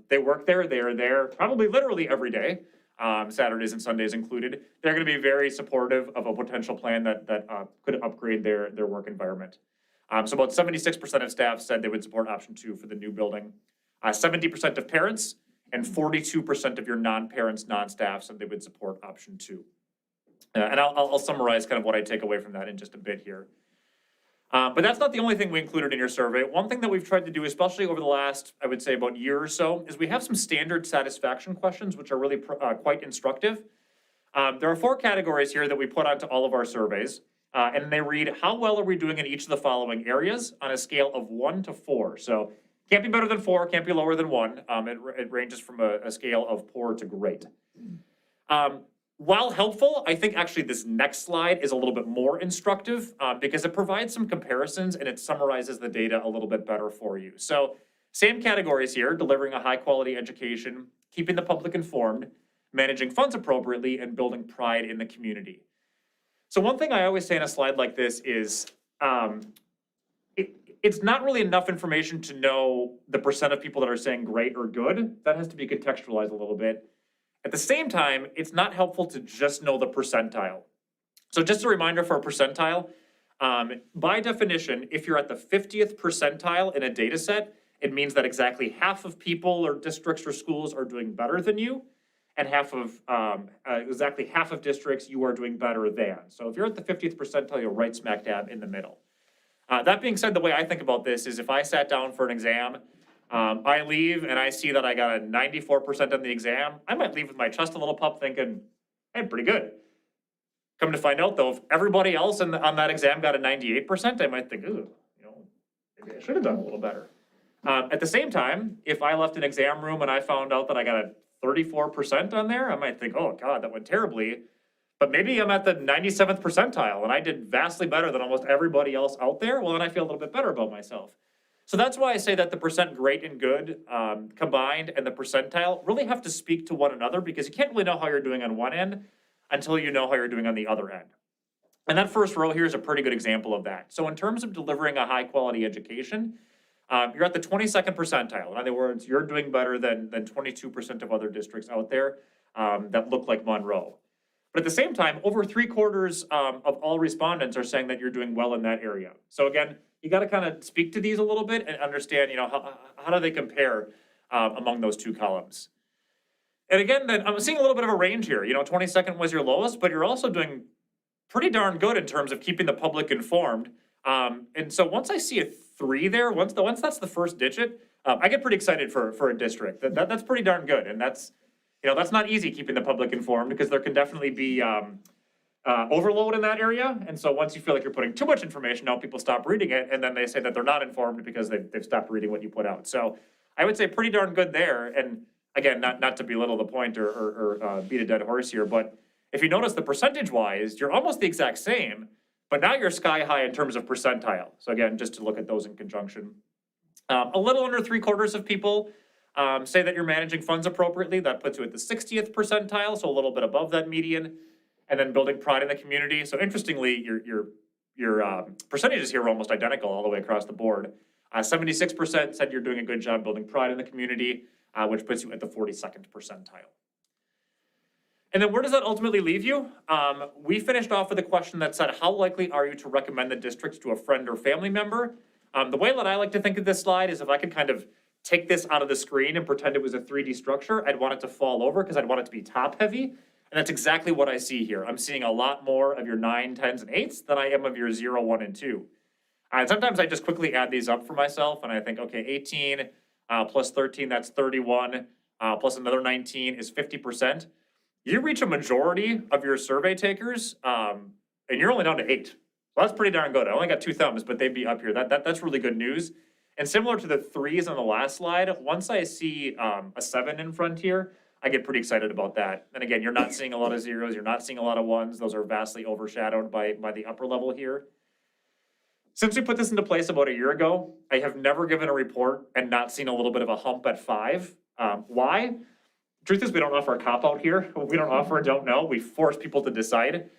they work there, they are there probably literally every day, Saturdays and Sundays included. They're gonna be very supportive of a potential plan that could upgrade their work environment. So about 76% of staff said they would support option two for the new building. 70% of parents and 42% of your non-parents, non-staff said they would support option two. And I'll summarize kind of what I take away from that in just a bit here. But that's not the only thing we included in your survey. One thing that we've tried to do, especially over the last, I would say about year or so, is we have some standard satisfaction questions, which are really quite instructive. There are 4 categories here that we put onto all of our surveys. And they read, how well are we doing in each of the following areas on a scale of 1 to 4? So can't be better than 4, can't be lower than 1. It ranges from a scale of poor to great. While helpful, I think actually this next slide is a little bit more instructive because it provides some comparisons and it summarizes the data a little bit better for you. So same categories here, delivering a high quality education, keeping the public informed, managing funds appropriately, and building pride in the community. So one thing I always say in a slide like this is, it's not really enough information to know the percent of people that are saying great or good. That has to be contextualized a little bit. At the same time, it's not helpful to just know the percentile. So just a reminder for a percentile, by definition, if you're at the 50th percentile in a data set, it means that exactly half of people or districts or schools are doing better than you, and exactly half of districts you are doing better than. So if you're at the 50th percentile, you're right smack dab in the middle. That being said, the way I think about this is if I sat down for an exam, I leave and I see that I got a 94% on the exam, I might leave with my chest a little puffed thinking, hey, pretty good. Come to find out though, if everybody else on that exam got a 98%, I might think, ooh, maybe I should have done a little better. At the same time, if I left an exam room and I found out that I got a 34% on there, I might think, oh God, that went terribly. But maybe I'm at the 97th percentile and I did vastly better than almost everybody else out there. Well, then I feel a little bit better about myself. So that's why I say that the percent great and good combined and the percentile really have to speak to one another, because you can't really know how you're doing on one end until you know how you're doing on the other end. And that first row here is a pretty good example of that. So in terms of delivering a high-quality education, you're at the 22nd percentile. In other words, you're doing better than 22% of other districts out there that look like Monroe. But at the same time, over 3/4 of all respondents are saying that you're doing well in that area. So again, you got to kind of speak to these a little bit and understand, how do they compare among those two columns. And again, then I'm seeing a little bit of a range here. 22nd was your lowest, but you're also doing pretty darn good in terms of keeping the public informed. And so once I see a 3 there, once that's the first digit, I get pretty excited for a district. That's pretty darn good, and that's not easy keeping the public informed because there can definitely be overload in that area. And so once you feel like you're putting too much information out, people stop reading it, and then they say that they're not informed because they've stopped reading what you put out. So I would say pretty darn good there. And again, not to belittle the point or beat a dead horse here, but if you notice the percentage-wise, you're almost the exact same, but now you're sky high in terms of percentile. So again, just to look at those in conjunction. A little under 3/4 of people say that you're managing funds appropriately. That puts you at the 60th percentile, so a little bit above that median. And then building pride in the community. So interestingly, your percentages here are almost identical all the way across the board. 76% said you're doing a good job building pride in the community, which puts you at the 42nd percentile. And then where does that ultimately leave you? We finished off with a question that said, how likely are you to recommend the district to a friend or family member? The way that I like to think of this slide is if I could kind of take this out of the screen and pretend it was a 3D structure, I'd want it to fall over because I'd want it to be top heavy. And that's exactly what I see here. I'm seeing a lot more of your 9, 10s, and 8s than I am of your 0, 1, and 2. And sometimes I just quickly add these up for myself and I think, okay, 18 plus 13, that's 31, plus another 19 is 50%. You reach a majority of your survey takers, and you're only down to 8. Well, that's pretty darn good. I only got 2 thumbs, but they'd be up here. That's really good news. And similar to the 3s on the last slide, once I see a 7 in front here, I get pretty excited about that. And again, you're not seeing a lot of 0s, you're not seeing a lot of 1s. Those are vastly overshadowed by the upper level here. Since we put this into place about a year ago, I have never given a report and not seen a little bit of a hump at 5. Why? Truth is, we don't offer a cop-out here. We don't offer a don't know. We force people to decide.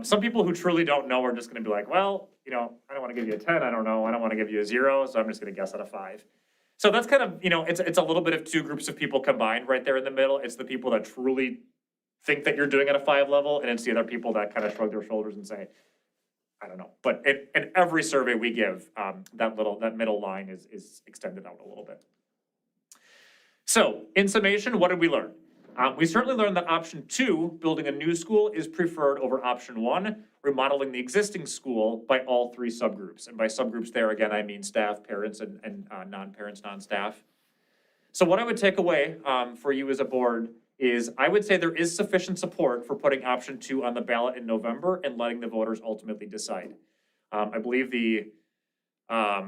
Some people who truly don't know are just gonna be like, well, I don't wanna give you a 10, I don't know, I don't wanna give you a 0, so I'm just gonna guess at a 5. So that's kind of, it's a little bit of 2 groups of people combined right there in the middle. It's the people that truly think that you're doing at a 5 level, and it's the other people that kind of shrug their shoulders and say, I don't know. But in every survey we give, that middle line is extended out a little bit. So in summation, what did we learn? We certainly learned that option 2, building a new school, is preferred over option 1, remodeling the existing school, by all 3 subgroups. And by subgroups there, again, I mean staff, parents, and non-parents, non-staff. So what I would take away for you as a board is I would say there is sufficient support for putting option 2 on the ballot in November and letting the voters ultimately decide. I believe I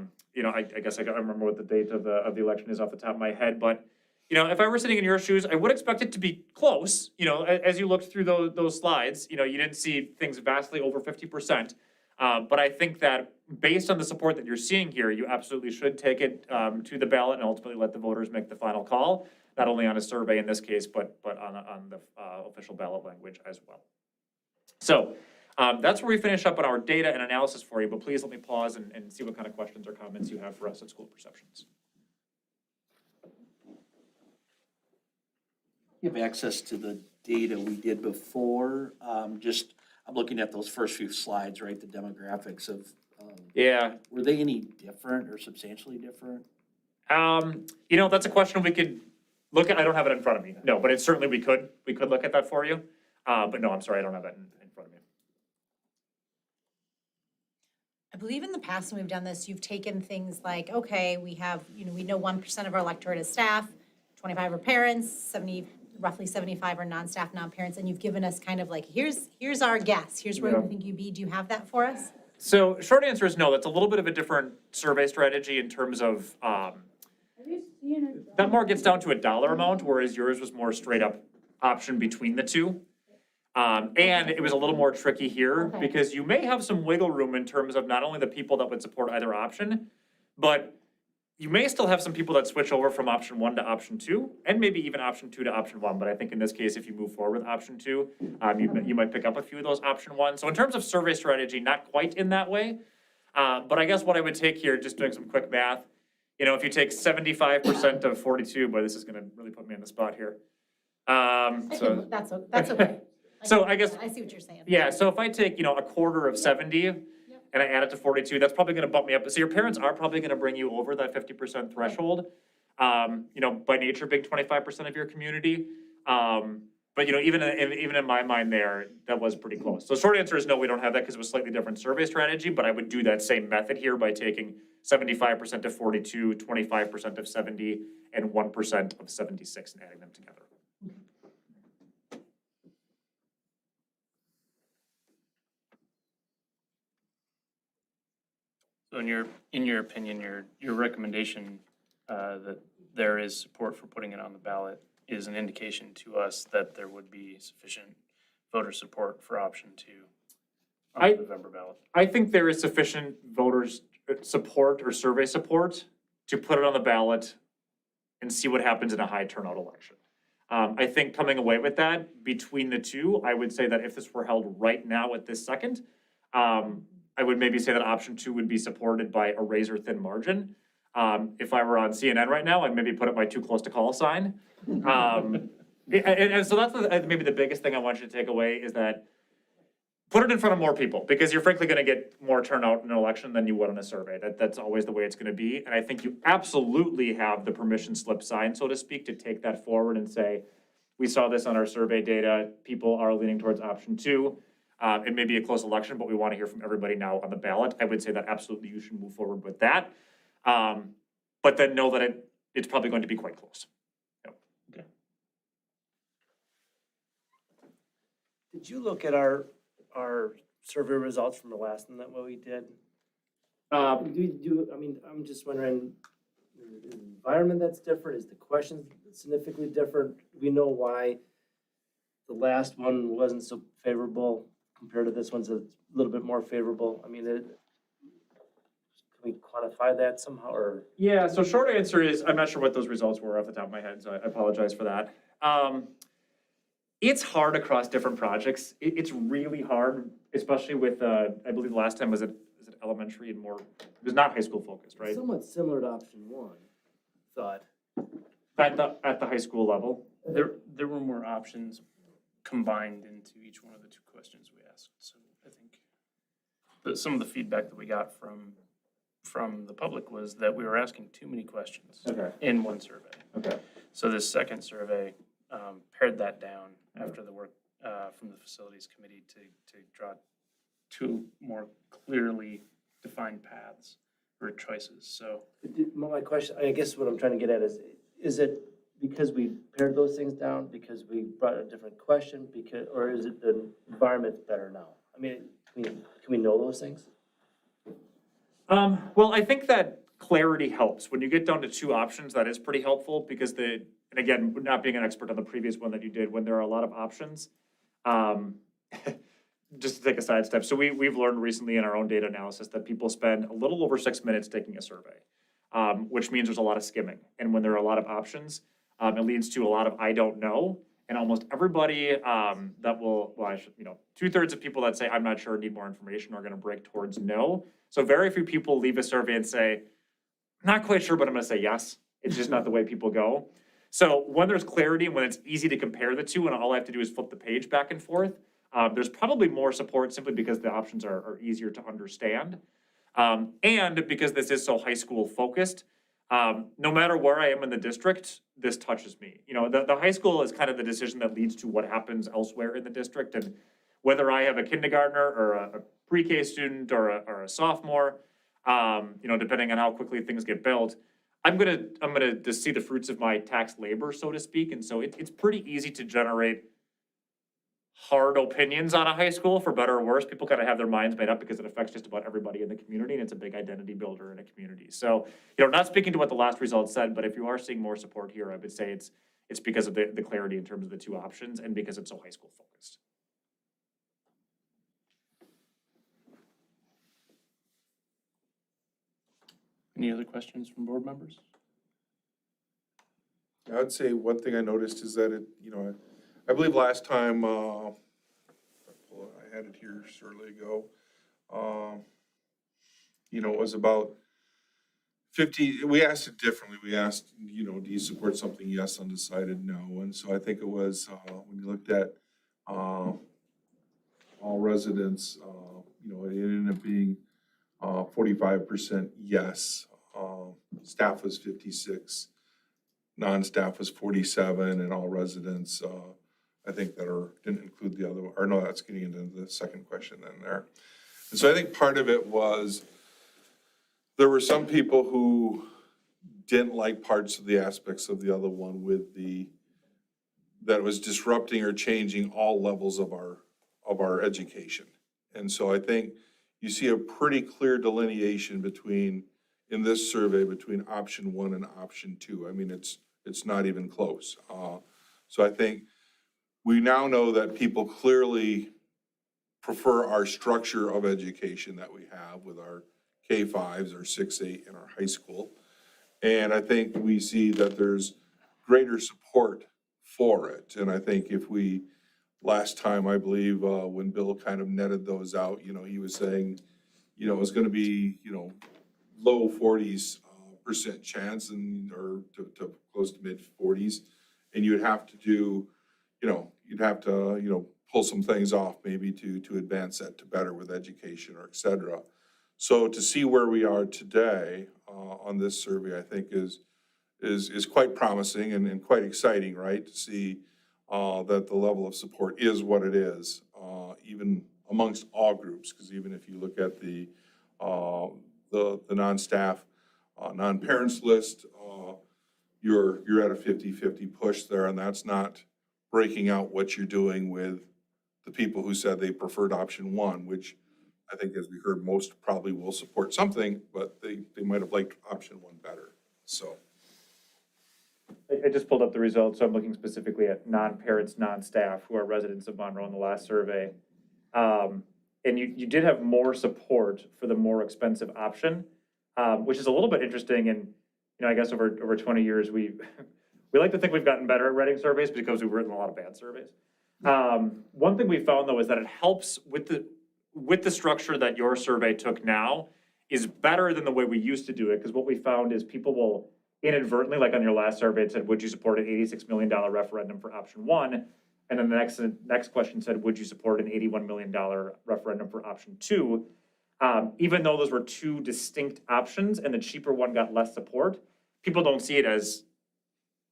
guess I don't remember what the date of the election is off the top of my head, but if I were sitting in your shoes, I would expect it to be close. As you looked through those slides, you didn't see things vastly over 50%. But I think that based on the support that you're seeing here, you absolutely should take it to the ballot and ultimately let the voters make the final call, not only on a survey in this case, but on the official ballot language as well. So that's where we finish up on our data and analysis for you, but please let me pause and see what kind of questions or comments you have for us at School Perceptions. You have access to the data we did before. I'm looking at those first few slides, right? The demographics of. Yeah. Were they any different or substantially different? That's a question we could look at. I don't have it in front of me. No, but certainly we could look at that for you. But no, I'm sorry, I don't have that in front of me. I believe in the past when we've done this, you've taken things like, okay, we have, we know 1% of our electorate is staff, 25 are parents, roughly 75 are non-staff, non-parents, and you've given us kind of like, here's our guess, here's where we think you'd be. Do you have that for us? So short answer is no. That's a little bit of a different survey strategy in terms of that more gets down to a dollar amount, whereas yours was more straight up option between the two. And it was a little more tricky here because you may have some wiggle room in terms of not only the people that would support either option, but you may still have some people that switch over from option 1 to option 2, and maybe even option 2 to option 1, but I think in this case, if you move forward with option 2, you might pick up a few of those option 1. So in terms of survey strategy, not quite in that way, but I guess what I would take here, just doing some quick math, if you take 75% of 42, boy, this is gonna really put me on the spot here. So, That's okay. So I guess- I see what you're saying. yeah, so if I take, a quarter of 70 and I add it to 42, that's probably gonna bump me up. So your parents are probably gonna bring you over that 50% threshold. By nature, being 25% of your community. But even in my mind there, that was pretty close. So short answer is no, we don't have that because it was a slightly different survey strategy, but I would do that same method here by taking 75% of 42, 25% of 70, and 1% of 76 and adding them together. So in your opinion, your recommendation that there is support for putting it on the ballot is an indication to us that there would be sufficient voter support for option 2 on the November ballot. I think there is sufficient voters support or survey support to put it on the ballot and see what happens in a high turnout election. I think coming away with that, between the two, I would say that if this were held right now at this second, I would maybe say that option 2 would be supported by a razor thin margin. If I were on CNN right now, I'd maybe put up my too close to call sign. And so that's maybe the biggest thing I want you to take away is that put it in front of more people, because you're frankly gonna get more turnout in an election than you would on a survey. That's always the way it's gonna be. And I think you absolutely have the permission slip sign, so to speak, to take that forward and say, we saw this on our survey data, people are leaning towards option 2. It may be a close election, but we want to hear from everybody now on the ballot. I would say that absolutely you should move forward with that. But then know that it's probably going to be quite close. Yep. Okay. Did you look at our survey results from the last one that we did? I'm just wondering, the environment that's different, is the question significantly different? We know why the last one wasn't so favorable compared to this one's a little bit more favorable. Can we quantify that somehow, or? Yeah, so short answer is, I'm not sure what those results were off the top of my head, so I apologize for that. It's hard across different projects. It's really hard, especially with, I believe the last time was it elementary and more, it was not high school focused, right? Somewhat similar to option 1, thought. At the high school level. There were more options combined into each one of the 2 questions we asked. So I think some of the feedback that we got from the public was that we were asking too many questions in one survey. Okay. So this second survey pared that down after the work from the facilities committee to draw 2 more clearly defined paths or choices. So My question, I guess what I'm trying to get at is it because we pared those things down, because we brought a different question, or is it the environment's better now? Can we know those things? Well, I think that clarity helps. When you get down to 2 options, that is pretty helpful because and again, not being an expert on the previous one that you did, when there are a lot of options, just to take a sidestep. So we've learned recently in our own data analysis that people spend a little over 6 minutes taking a survey, which means there's a lot of skimming. And when there are a lot of options, it leads to a lot of I don't know. And almost everybody that will, 2/3 of people that say I'm not sure, need more information, are gonna break towards no. So very few people leave a survey and say, not quite sure, but I'm gonna say yes. It's just not the way people go. So when there's clarity and when it's easy to compare the 2 and all I have to do is flip the page back and forth, there's probably more support simply because the options are easier to understand. And because this is so high school focused, no matter where I am in the district, this touches me. The high school is kind of the decision that leads to what happens elsewhere in the district. And whether I have a kindergartner or a pre-K student or a sophomore, depending on how quickly things get built, I'm gonna just see the fruits of my tax labor, so to speak. And so it's pretty easy to generate hard opinions on a high school, for better or worse. People kind of have their minds made up because it affects just about everybody in the community, and it's a big identity builder in a community. So, not speaking to what the last result said, but if you are seeing more support here, I would say it's because of the clarity in terms of the 2 options and because it's so high school focused. Any other questions from board members? I would say one thing I noticed is that I believe last time, I had it here shortly ago. It was about 50, we asked it differently. We asked, do you support something? Yes, undecided, no. And so I think it was, when you looked at, all residents, it ended up being, 45% yes. Staff was 56, non-staff was 47, and all residents, I think didn't include the other, or no, that's getting into the second question then there. And so I think part of it was, there were some people who didn't like parts of the aspects of the other one that was disrupting or changing all levels of our education. And so I think you see a pretty clear delineation in this survey between option 1 and option 2. I mean, it's not even close. So I think we now know that people clearly prefer our structure of education that we have with our K-5s, our 6-8, and our high school. And I think we see that there's greater support for it. And I think last time, I believe, when Bill kind of netted those out, he was saying, it was gonna be, low 40s % chance or to close to mid 40s. And you'd have to pull some things off maybe to advance that to better with education or et cetera. So to see where we are today on this survey, I think is quite promising and quite exciting, right? To see that the level of support is what it is, even amongst all groups. Because even if you look at the non-staff, non-parents list, you're at a 50-50 push there, and that's not breaking out what you're doing with the people who said they preferred option 1, which I think, as we heard, most probably will support something, but they might have liked option 1 better, so. I just pulled up the results, so I'm looking specifically at non-parents, non-staff who are residents of Monroe in the last survey. And you did have more support for the more expensive option, which is a little bit interesting. And, I guess over 20 years, we like to think we've gotten better at writing surveys because we've written a lot of bad surveys. One thing we found, though, is that it helps with the structure that your survey took now is better than the way we used to do it. Because what we found is people will inadvertently, like on your last survey, it said, would you support an $86 million referendum for option 1? And then the next question said, would you support an $81 million referendum for option 2? Even though those were two distinct options and the cheaper one got less support, people don't see it as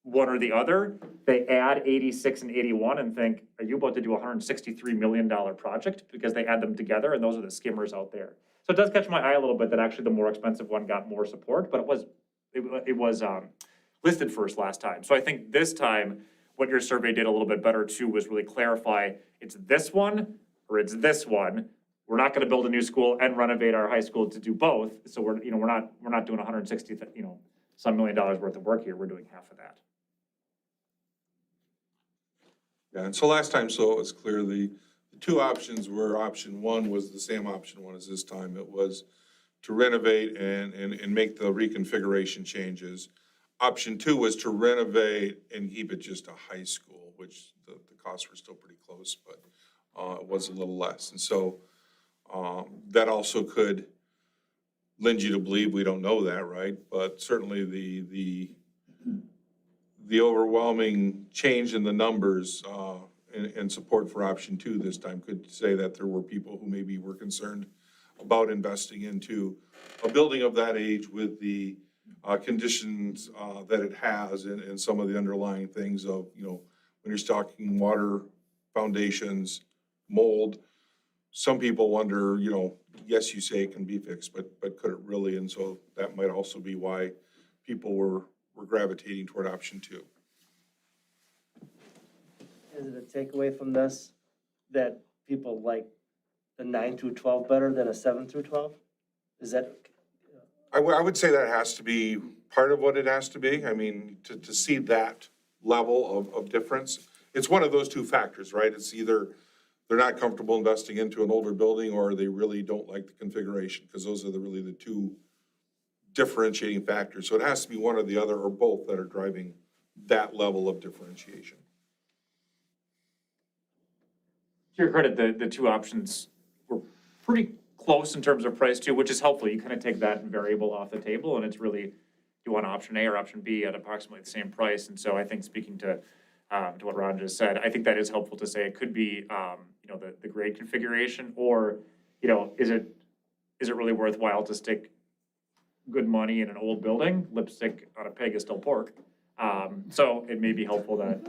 one or the other. They add 86 and 81 and think, are you about to do a $163 million project? Because they add them together, and those are the skimmers out there. So it does catch my eye a little bit that actually the more expensive one got more support, but it was listed first last time. So I think this time, what your survey did a little bit better too was really clarify, it's this one or it's this one. We're not gonna build a new school and renovate our high school to do both. So we're not doing 160, some $1 million worth of work here. We're doing half of that. Yeah, and so last time, so it was clear the two options were option 1 was the same option 1 as this time. It was to renovate and make the reconfiguration changes. Option 2 was to renovate and keep it just a high school, which the costs were still pretty close, but it was a little less. And so that also could lend you to believe, we don't know that, right? But certainly the overwhelming change in the numbers and support for option 2 this time could say that there were people who maybe were concerned about investing into a building of that age with the conditions that it has and some of the underlying things of, when you're talking water, foundations, mold, some people wonder, yes, you say it can be fixed, but could it really? And so that might also be why people were gravitating toward option 2. Is it a takeaway from this that people like the 9 through 12 better than a 7 through 12? Is that? I would say that has to be part of what it has to be. I mean, to see that level of difference, it's one of those two factors, right? It's either they're not comfortable investing into an older building or they really don't like the configuration, because those are really the two differentiating factors. So it has to be one or the other or both that are driving that level of differentiation. To your credit, the two options were pretty close in terms of price too, which is helpful. You kind of take that variable off the table and it's really, you want option A or option B at approximately the same price. And so I think speaking to what Ron just said, I think that is helpful to say it could be, you know, the grade configuration, or, you know, is it really worthwhile to stick good money in an old building? Lipstick on a pig is still pork. So it may be helpful that,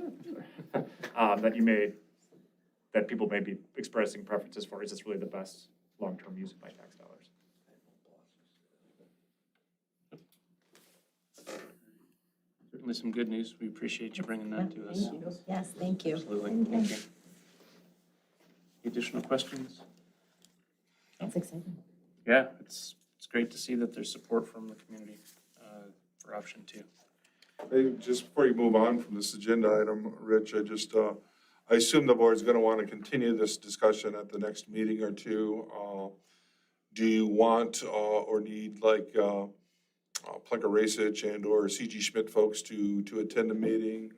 that people may be expressing preferences for, is this really the best long-term use of my tax dollars? Certainly some good news. We appreciate you bringing that to us. Yes, thank you. Absolutely. Thank you. Any additional questions? That's exciting. Yeah, it's great to see that there's support from the community for option 2. Hey, just before you move on from this agenda item, Rich, I assume the board's gonna wanna continue this discussion at the next meeting or two. Do you want, or need like, Plenka Rasich and or CG Schmidt folks to attend the meeting?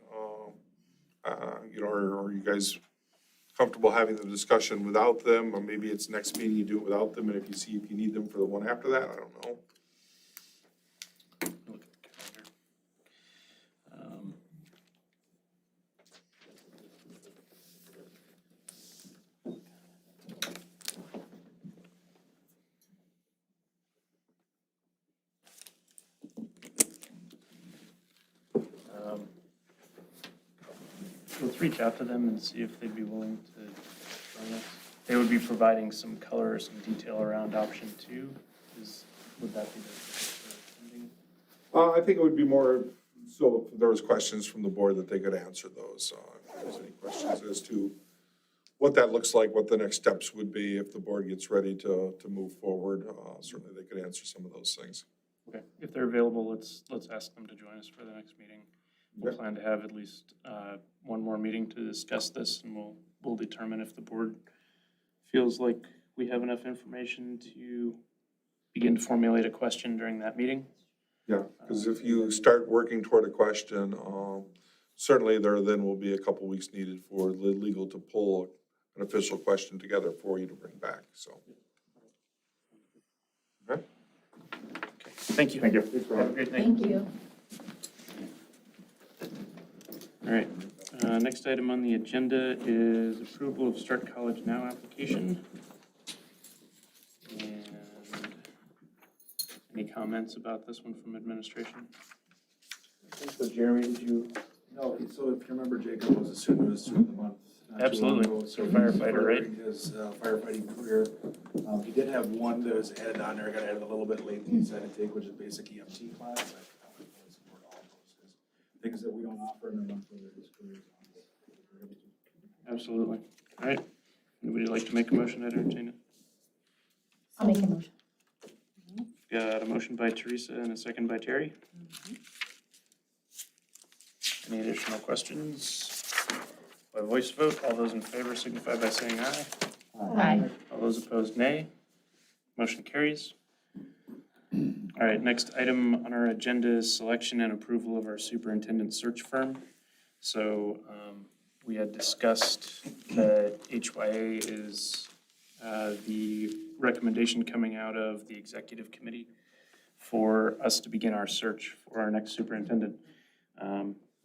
You know, or are you guys comfortable having the discussion without them? Or maybe it's next meeting you do it without them, and if you need them for the one after that, I don't know. Look at the calendar. Let's reach out to them and see if they'd be willing to join us. They would be providing some color or some detail around option 2. Would that be the attending? I think it would be more, so if there was questions from the board that they could answer those. If there's any questions as to what that looks like, what the next steps would be if the board gets ready to move forward, certainly they could answer some of those things. Okay, if they're available, let's ask them to join us for the next meeting. We'll plan to have at least one more meeting to discuss this, and we'll determine if the board feels like we have enough information to begin to formulate a question during that meeting. Yeah, because if you start working toward a question, certainly there then will be a couple weeks needed for the legal to pull an official question together for you to bring back, so. Okay? Okay, thank you. Thank you. Thank you. All right, next item on the agenda is approval of Start College Now application. And any comments about this one from administration? So Jeremy, did you, no, so if you remember, Jacob was a student of the month. not too long Absolutely. ago, so So firefighter, right? furthering his firefighting career. He did have one that was added on there, got added a little bit late, he decided to take, which is basic EMT class. I would really support all of those, things that we don't offer in the month where his career is on. Absolutely. All right, would you like to make a motion to entertain it? I'll make a motion. Got a motion by Teresa and a second by Terry. Any additional questions? By voice vote, all those in favor signify by saying aye. Aye. All those opposed, nay. Motion carries. All right, next item on our agenda is selection and approval of our superintendent search firm. So we had discussed that HYA is the recommendation coming out of the executive committee for us to begin our search for our next superintendent.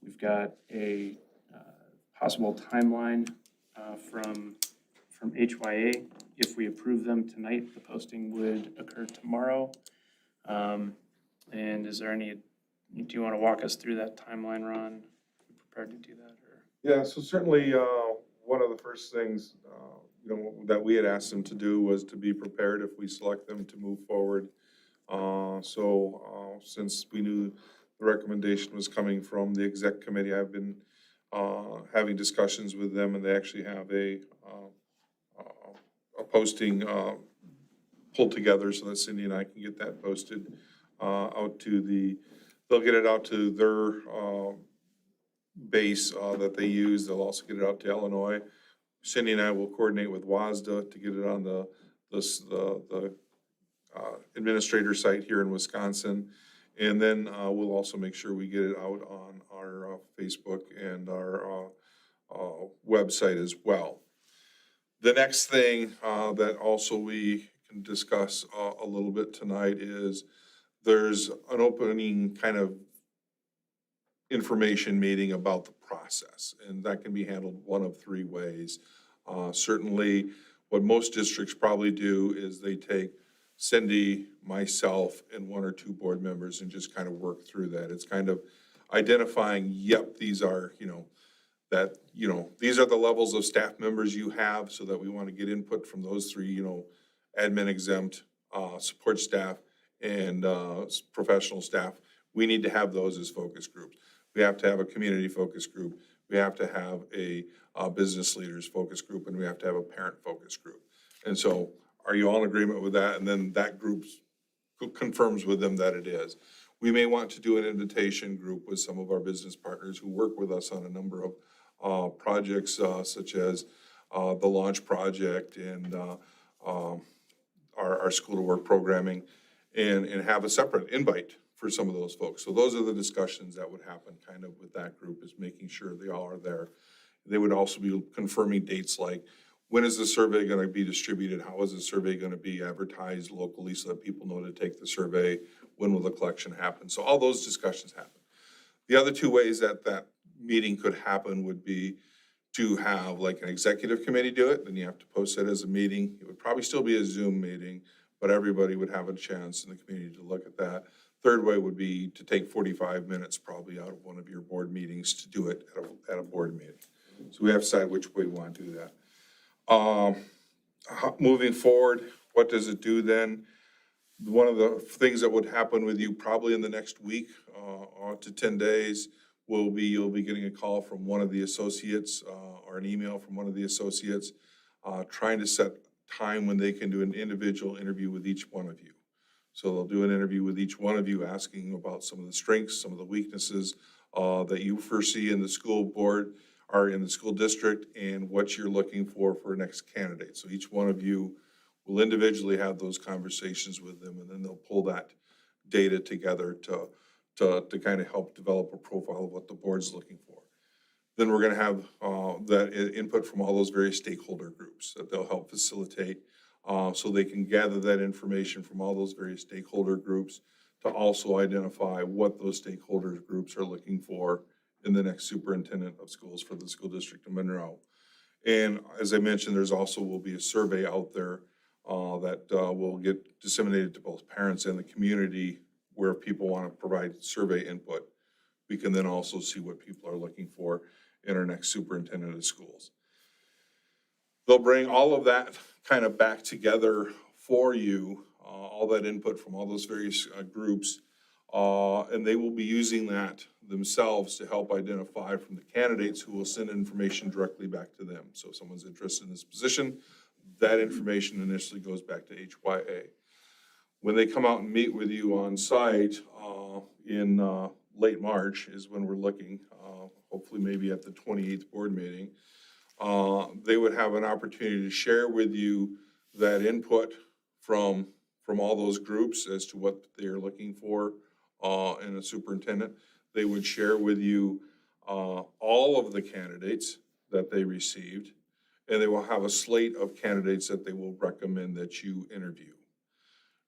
We've got a possible timeline from HYA. If we approve them tonight, the posting would occur tomorrow. And is there any, do you want to walk us through that timeline, Ron? You prepared to do that, or? Yeah, so certainly, one of the first things, that we had asked them to do was to be prepared if we select them to move forward. Since we knew the recommendation was coming from the exec committee, I've been, having discussions with them, and they actually have a posting, pulled together so that Cindy and I can get that posted, out to they'll get it out to their, base that they use. They'll also get it out to Illinois. Cindy and I will coordinate with WASDA to get it on the administrator site here in Wisconsin. And then we'll also make sure we get it out on our Facebook and our website as well. The next thing that also we can discuss a little bit tonight is there's an opening kind of information meeting about the process, and that can be handled one of three ways. Certainly, what most districts probably do is they take Cindy, myself, and one or two board members and just kind of work through that. It's kind of identifying, yep, these are, these are the levels of staff members you have, so that we want to get input from those three, admin exempt, support staff, and professional staff. We need to have those as focus groups. We have to have a community focus group. We have to have a business leaders focus group, and we have to have a parent focus group. And so, are you all in agreement with that? And then that group confirms with them that it is. We may want to do an invitation group with some of our business partners who work with us on a number of projects, such as the Launch Project and our School to Work programming, and have a separate invite for some of those folks. So those are the discussions that would happen kind of with that group, is making sure they all are there. They would also be confirming dates like, when is the survey going to be distributed? How is the survey going to be advertised locally so that people know to take the survey? When will the collection happen? So all those discussions happen. The other two ways that that meeting could happen would be to have like an executive committee do it. Then you have to post it as a meeting. It would probably still be a Zoom meeting, but everybody would have a chance in the community to look at that. Third way would be to take 45 minutes probably out of one of your board meetings to do it at a board meeting. So we have to decide which way we want to do that. Moving forward, what does it do then? One of the things that would happen with you probably in the next week to 10 days will be, you'll be getting a call from one of the associates or an email from one of the associates trying to set time when they can do an individual interview with each one of you. So they'll do an interview with each one of you, asking about some of the strengths, some of the weaknesses that you foresee in the school board or in the school district, and what you're looking for next candidate. So each one of you will individually have those conversations with them, and then they'll pull that data together to kind of help develop a profile of what the board's looking for. Then we're going to have that input from all those various stakeholder groups that they'll help facilitate, so they can gather that information from all those various stakeholder groups to also identify what those stakeholder groups are looking for in the next superintendent of schools for the school district of Monroe. And as I mentioned, there's also will be a survey out there that will get disseminated to both parents and the community, where people want to provide survey input. We can then also see what people are looking for in our next superintendent of schools. They'll bring all of that kind of back together for you, all that input from all those various groups, and they will be using that themselves to help identify from the candidates who will send information directly back to them. So if someone's interested in this position, that information initially goes back to HYA. When they come out and meet with you on site in late March is when we're looking, hopefully maybe at the 28th board meeting, they would have an opportunity to share with you that input from all those groups as to what they're looking for in a superintendent. They would share with you all of the candidates that they received, and they will have a slate of candidates that they will recommend that you interview.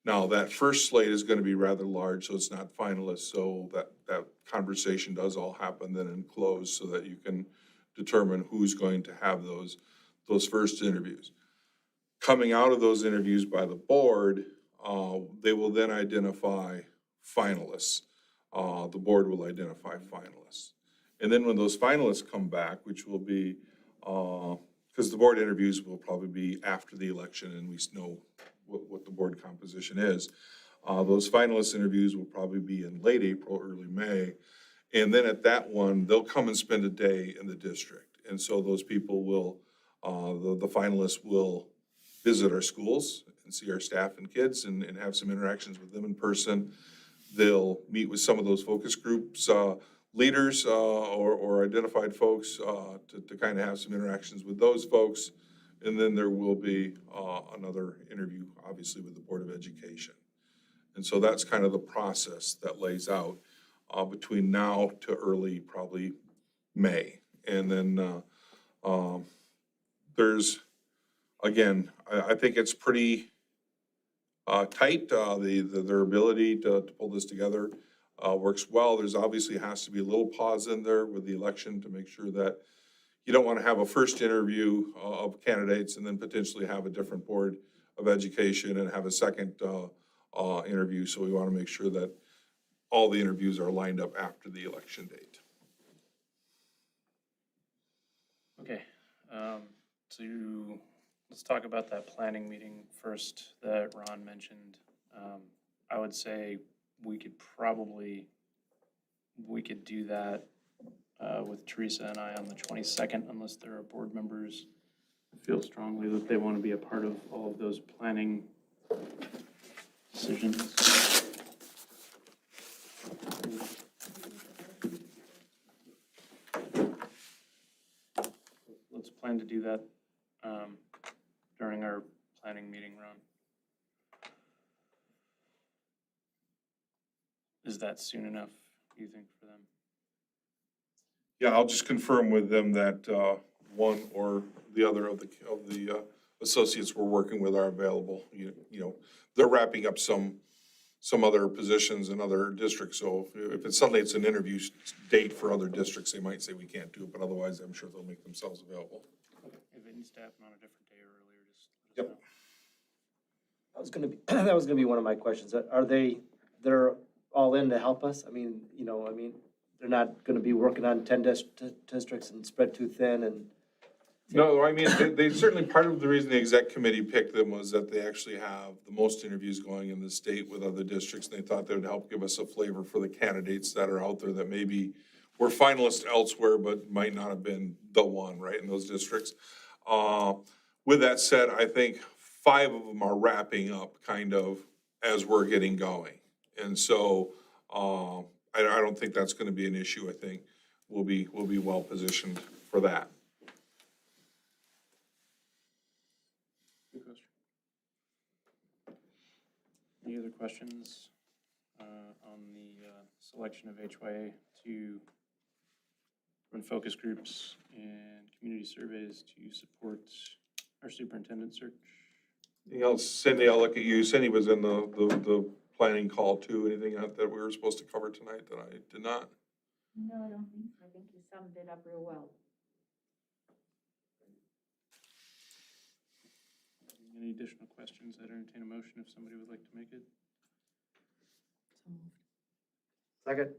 Now, that first slate is going to be rather large, so it's not finalists, so that conversation does all happen then in close so that you can determine who's going to have those first interviews. Coming out of those interviews by the board, they will then identify finalists. The board will identify finalists. And then when those finalists come back, which will be, because the board interviews will probably be after the election and we know what the board composition is. Those finalist interviews will probably be in late April, early May. And then at that one, they'll come and spend a day in the district. And so those people will, the finalists will visit our schools and see our staff and kids and have some interactions with them in person. They'll meet with some of those focus groups, leaders or identified folks to kind of have some interactions with those folks. And then there will be another interview, obviously, with the Board of Education. And so that's kind of the process that lays out between now to early, probably May. And then there's, again, I think it's pretty tight. Their ability to pull this together works well. There's obviously has to be a little pause in there with the election to make sure that you don't want to have a first interview of candidates and then potentially have a different Board of Education and have a second interview. So we want to make sure that all the interviews are lined up after the election date. Okay, so let's talk about that planning meeting first that Ron mentioned. I would say we could do that with Teresa and I on the 22nd, unless there are board members who feel strongly that they want to be a part of all of those planning decisions. Let's plan to do that during our planning meeting, Ron. Is that soon enough, you think, for them? Yeah, I'll just confirm with them that one or the other of the associates we're working with are available. You know, they're wrapping up some other positions in other districts. So if it's suddenly it's an interview date for other districts, they might say we can't do it, but otherwise I'm sure they'll make themselves available. If it needs to happen on a different day or earlier, just let us know. That was gonna be one of my questions. They're all in to help us? I mean, they're not gonna be working on 10 districts and spread too thin and. No, I mean, they certainly, part of the reason the exec committee picked them was that they actually have the most interviews going in the state with other districts. And they thought they would help give us a flavor for the candidates that are out there that maybe were finalists elsewhere, but might not have been the one, right, in those districts. With that said, I think 5 of them are wrapping up kind of as we're getting going. And so I don't think that's gonna be an issue. I think we'll be well positioned for that. Good question. Any other questions on the selection of HYA to run focus groups and community surveys to support our superintendent search? Anything else? Cindy, I'll look at you. Cindy was in the planning call too. Anything out that we were supposed to cover tonight that I did not? No, I don't think so. I think you summed it up real well. Any additional questions? I'd entertain a motion if somebody would like to make it. Second.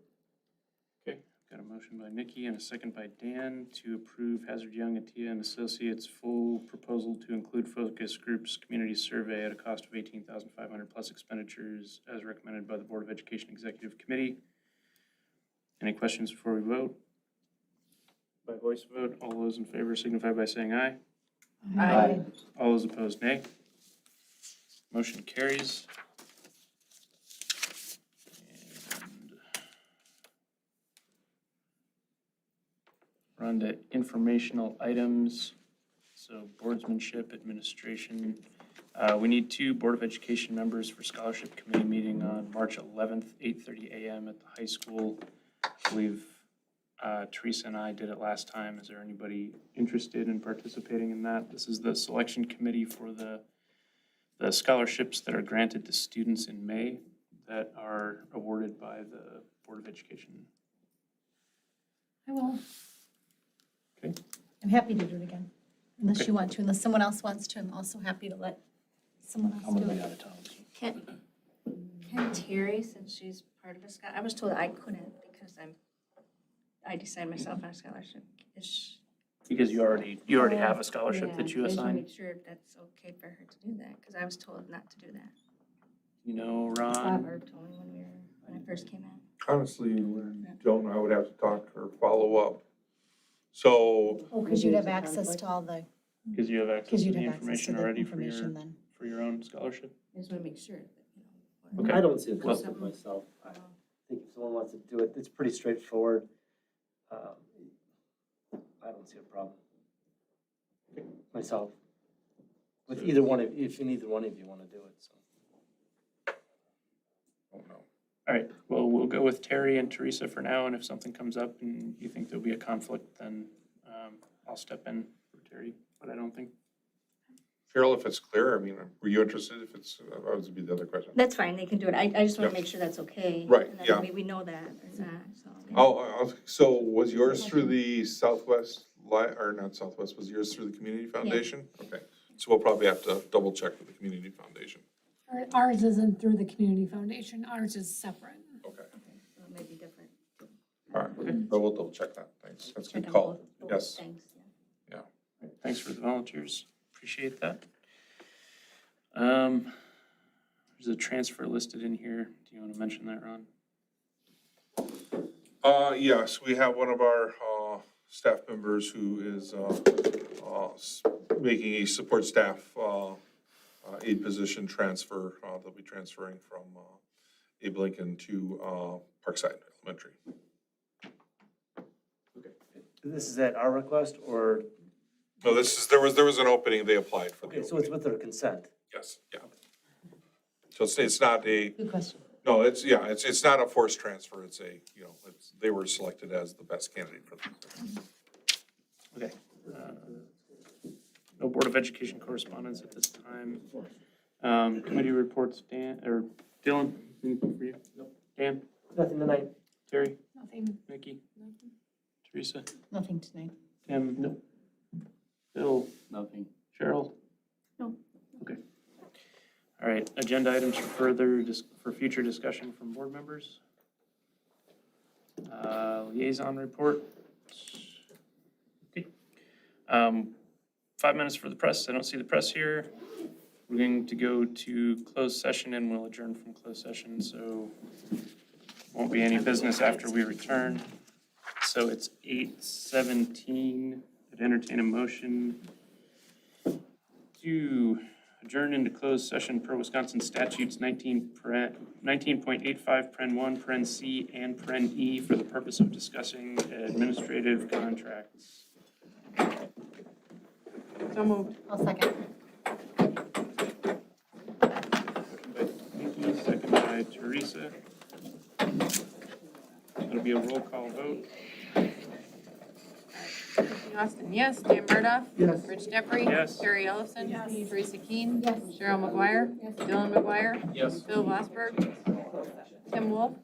Okay, got a motion by Nikki and a second by Dan to approve Hazard Young, Atia and Associates full proposal to include focus groups community survey at a cost of $18,500 plus expenditures as recommended by the Board of Education Executive Committee. Any questions before we vote? By voice vote, all those in favor signify by saying aye. Aye. All those opposed, nay. Motion carries. And we're on to informational items. So boardsmanship, administration. We need 2 Board of Education members for scholarship committee meeting on March 11th, 8:30 a.m. at the high school. I believe Teresa and I did it last time. Is there anybody interested in participating in that? This is the selection committee for the scholarships that are granted to students in May that are awarded by the Board of Education. I will. Okay. I'm happy to do it again, unless Okay. you want to, unless someone else wants to. I'm also happy to let someone else I'm do gonna be it. out of town. Can Terry, since she's part of a I was told I couldn't because I decide myself on a scholarship. Because you already have a scholarship that you I just want to assigned. make sure if that's okay for her to do that, because I was told not to do that. You know, Bob Ron, Herb told me when I first came in. Honestly, don't, I would have to talk or follow up. So, Oh, because you'd have access to all the, because you have access because to you'd the have access to information the already information then. for your own scholarship? I just want to make sure that, Okay. I don't see a Well- conflict myself. I think if someone wants to do it, it's pretty straightforward. I don't see a problem. Myself. with either one of, if neither one of you wanna do it, so. Oh, no. All right, well, we'll go with Terry and Teresa for now, and if something comes up and you think there'll be a conflict, then I'll step in for Terry, but I don't think. Cheryl, if it's clear, I mean, were you interested if it's, that would be the other question. That's fine, they can do it. I just want Yeah. to make sure that's okay. Right, And yeah. then we know that or not, so. okay. Oh, so was yours through the Southwest or not Southwest, was yours through the Community Foundation? Okay, so we'll probably have to double check with the Community Foundation. Ours isn't through the Community Foundation, ours is separate. Okay, So it may be different. all right, but we'll double check that, thanks, that's a Check good on call, both yes. things, yeah. Thanks for the volunteers, appreciate that. There's a transfer listed in here. Do you want to mention that, Ron? Yes, we have one of our, staff members who is, making a support staff, aide position transfer. They'll be transferring from, Abe Lincoln to, Parkside Elementary. This is at our request, or, No, there was an opening, they applied for the okay, so it's opening. with their consent? Yes, yeah. So it's not a, Good question. no, it's not a forced transfer, it's a, they were selected as the best candidate for them. Okay. No Board of Education correspondence at this time. Committee reports, Dan, or Dylan, anything for you? Nope. Dan? Nothing tonight. Terry? Nothing. Nikki? Teresa? Nothing tonight. Tim? Nope. Bill? Nothing. Cheryl? No. Okay. All right, agenda items for future discussion from board members. Liaison report. Okay. 5 minutes for the press. I don't see the press here. We're going to go to closed session and we'll adjourn from closed session, so won't be any business after we return. So it's 8:17. I'd entertain a motion to adjourn into closed session per Wisconsin statutes 19.85, paren 1, paren C, and paren E for the purpose of discussing administrative contracts. So moved. I'll second. By Nikki, second by Teresa. It'll be a roll call vote. Austin, yes. Dan Murdoff? Yes. Rich Jeffrey? Yes. Terry Ellison? Yes. Teresa Keen? Yes. Cheryl McGuire? Dylan McGuire? Yes. Bill Vosberg? Tim Wolf?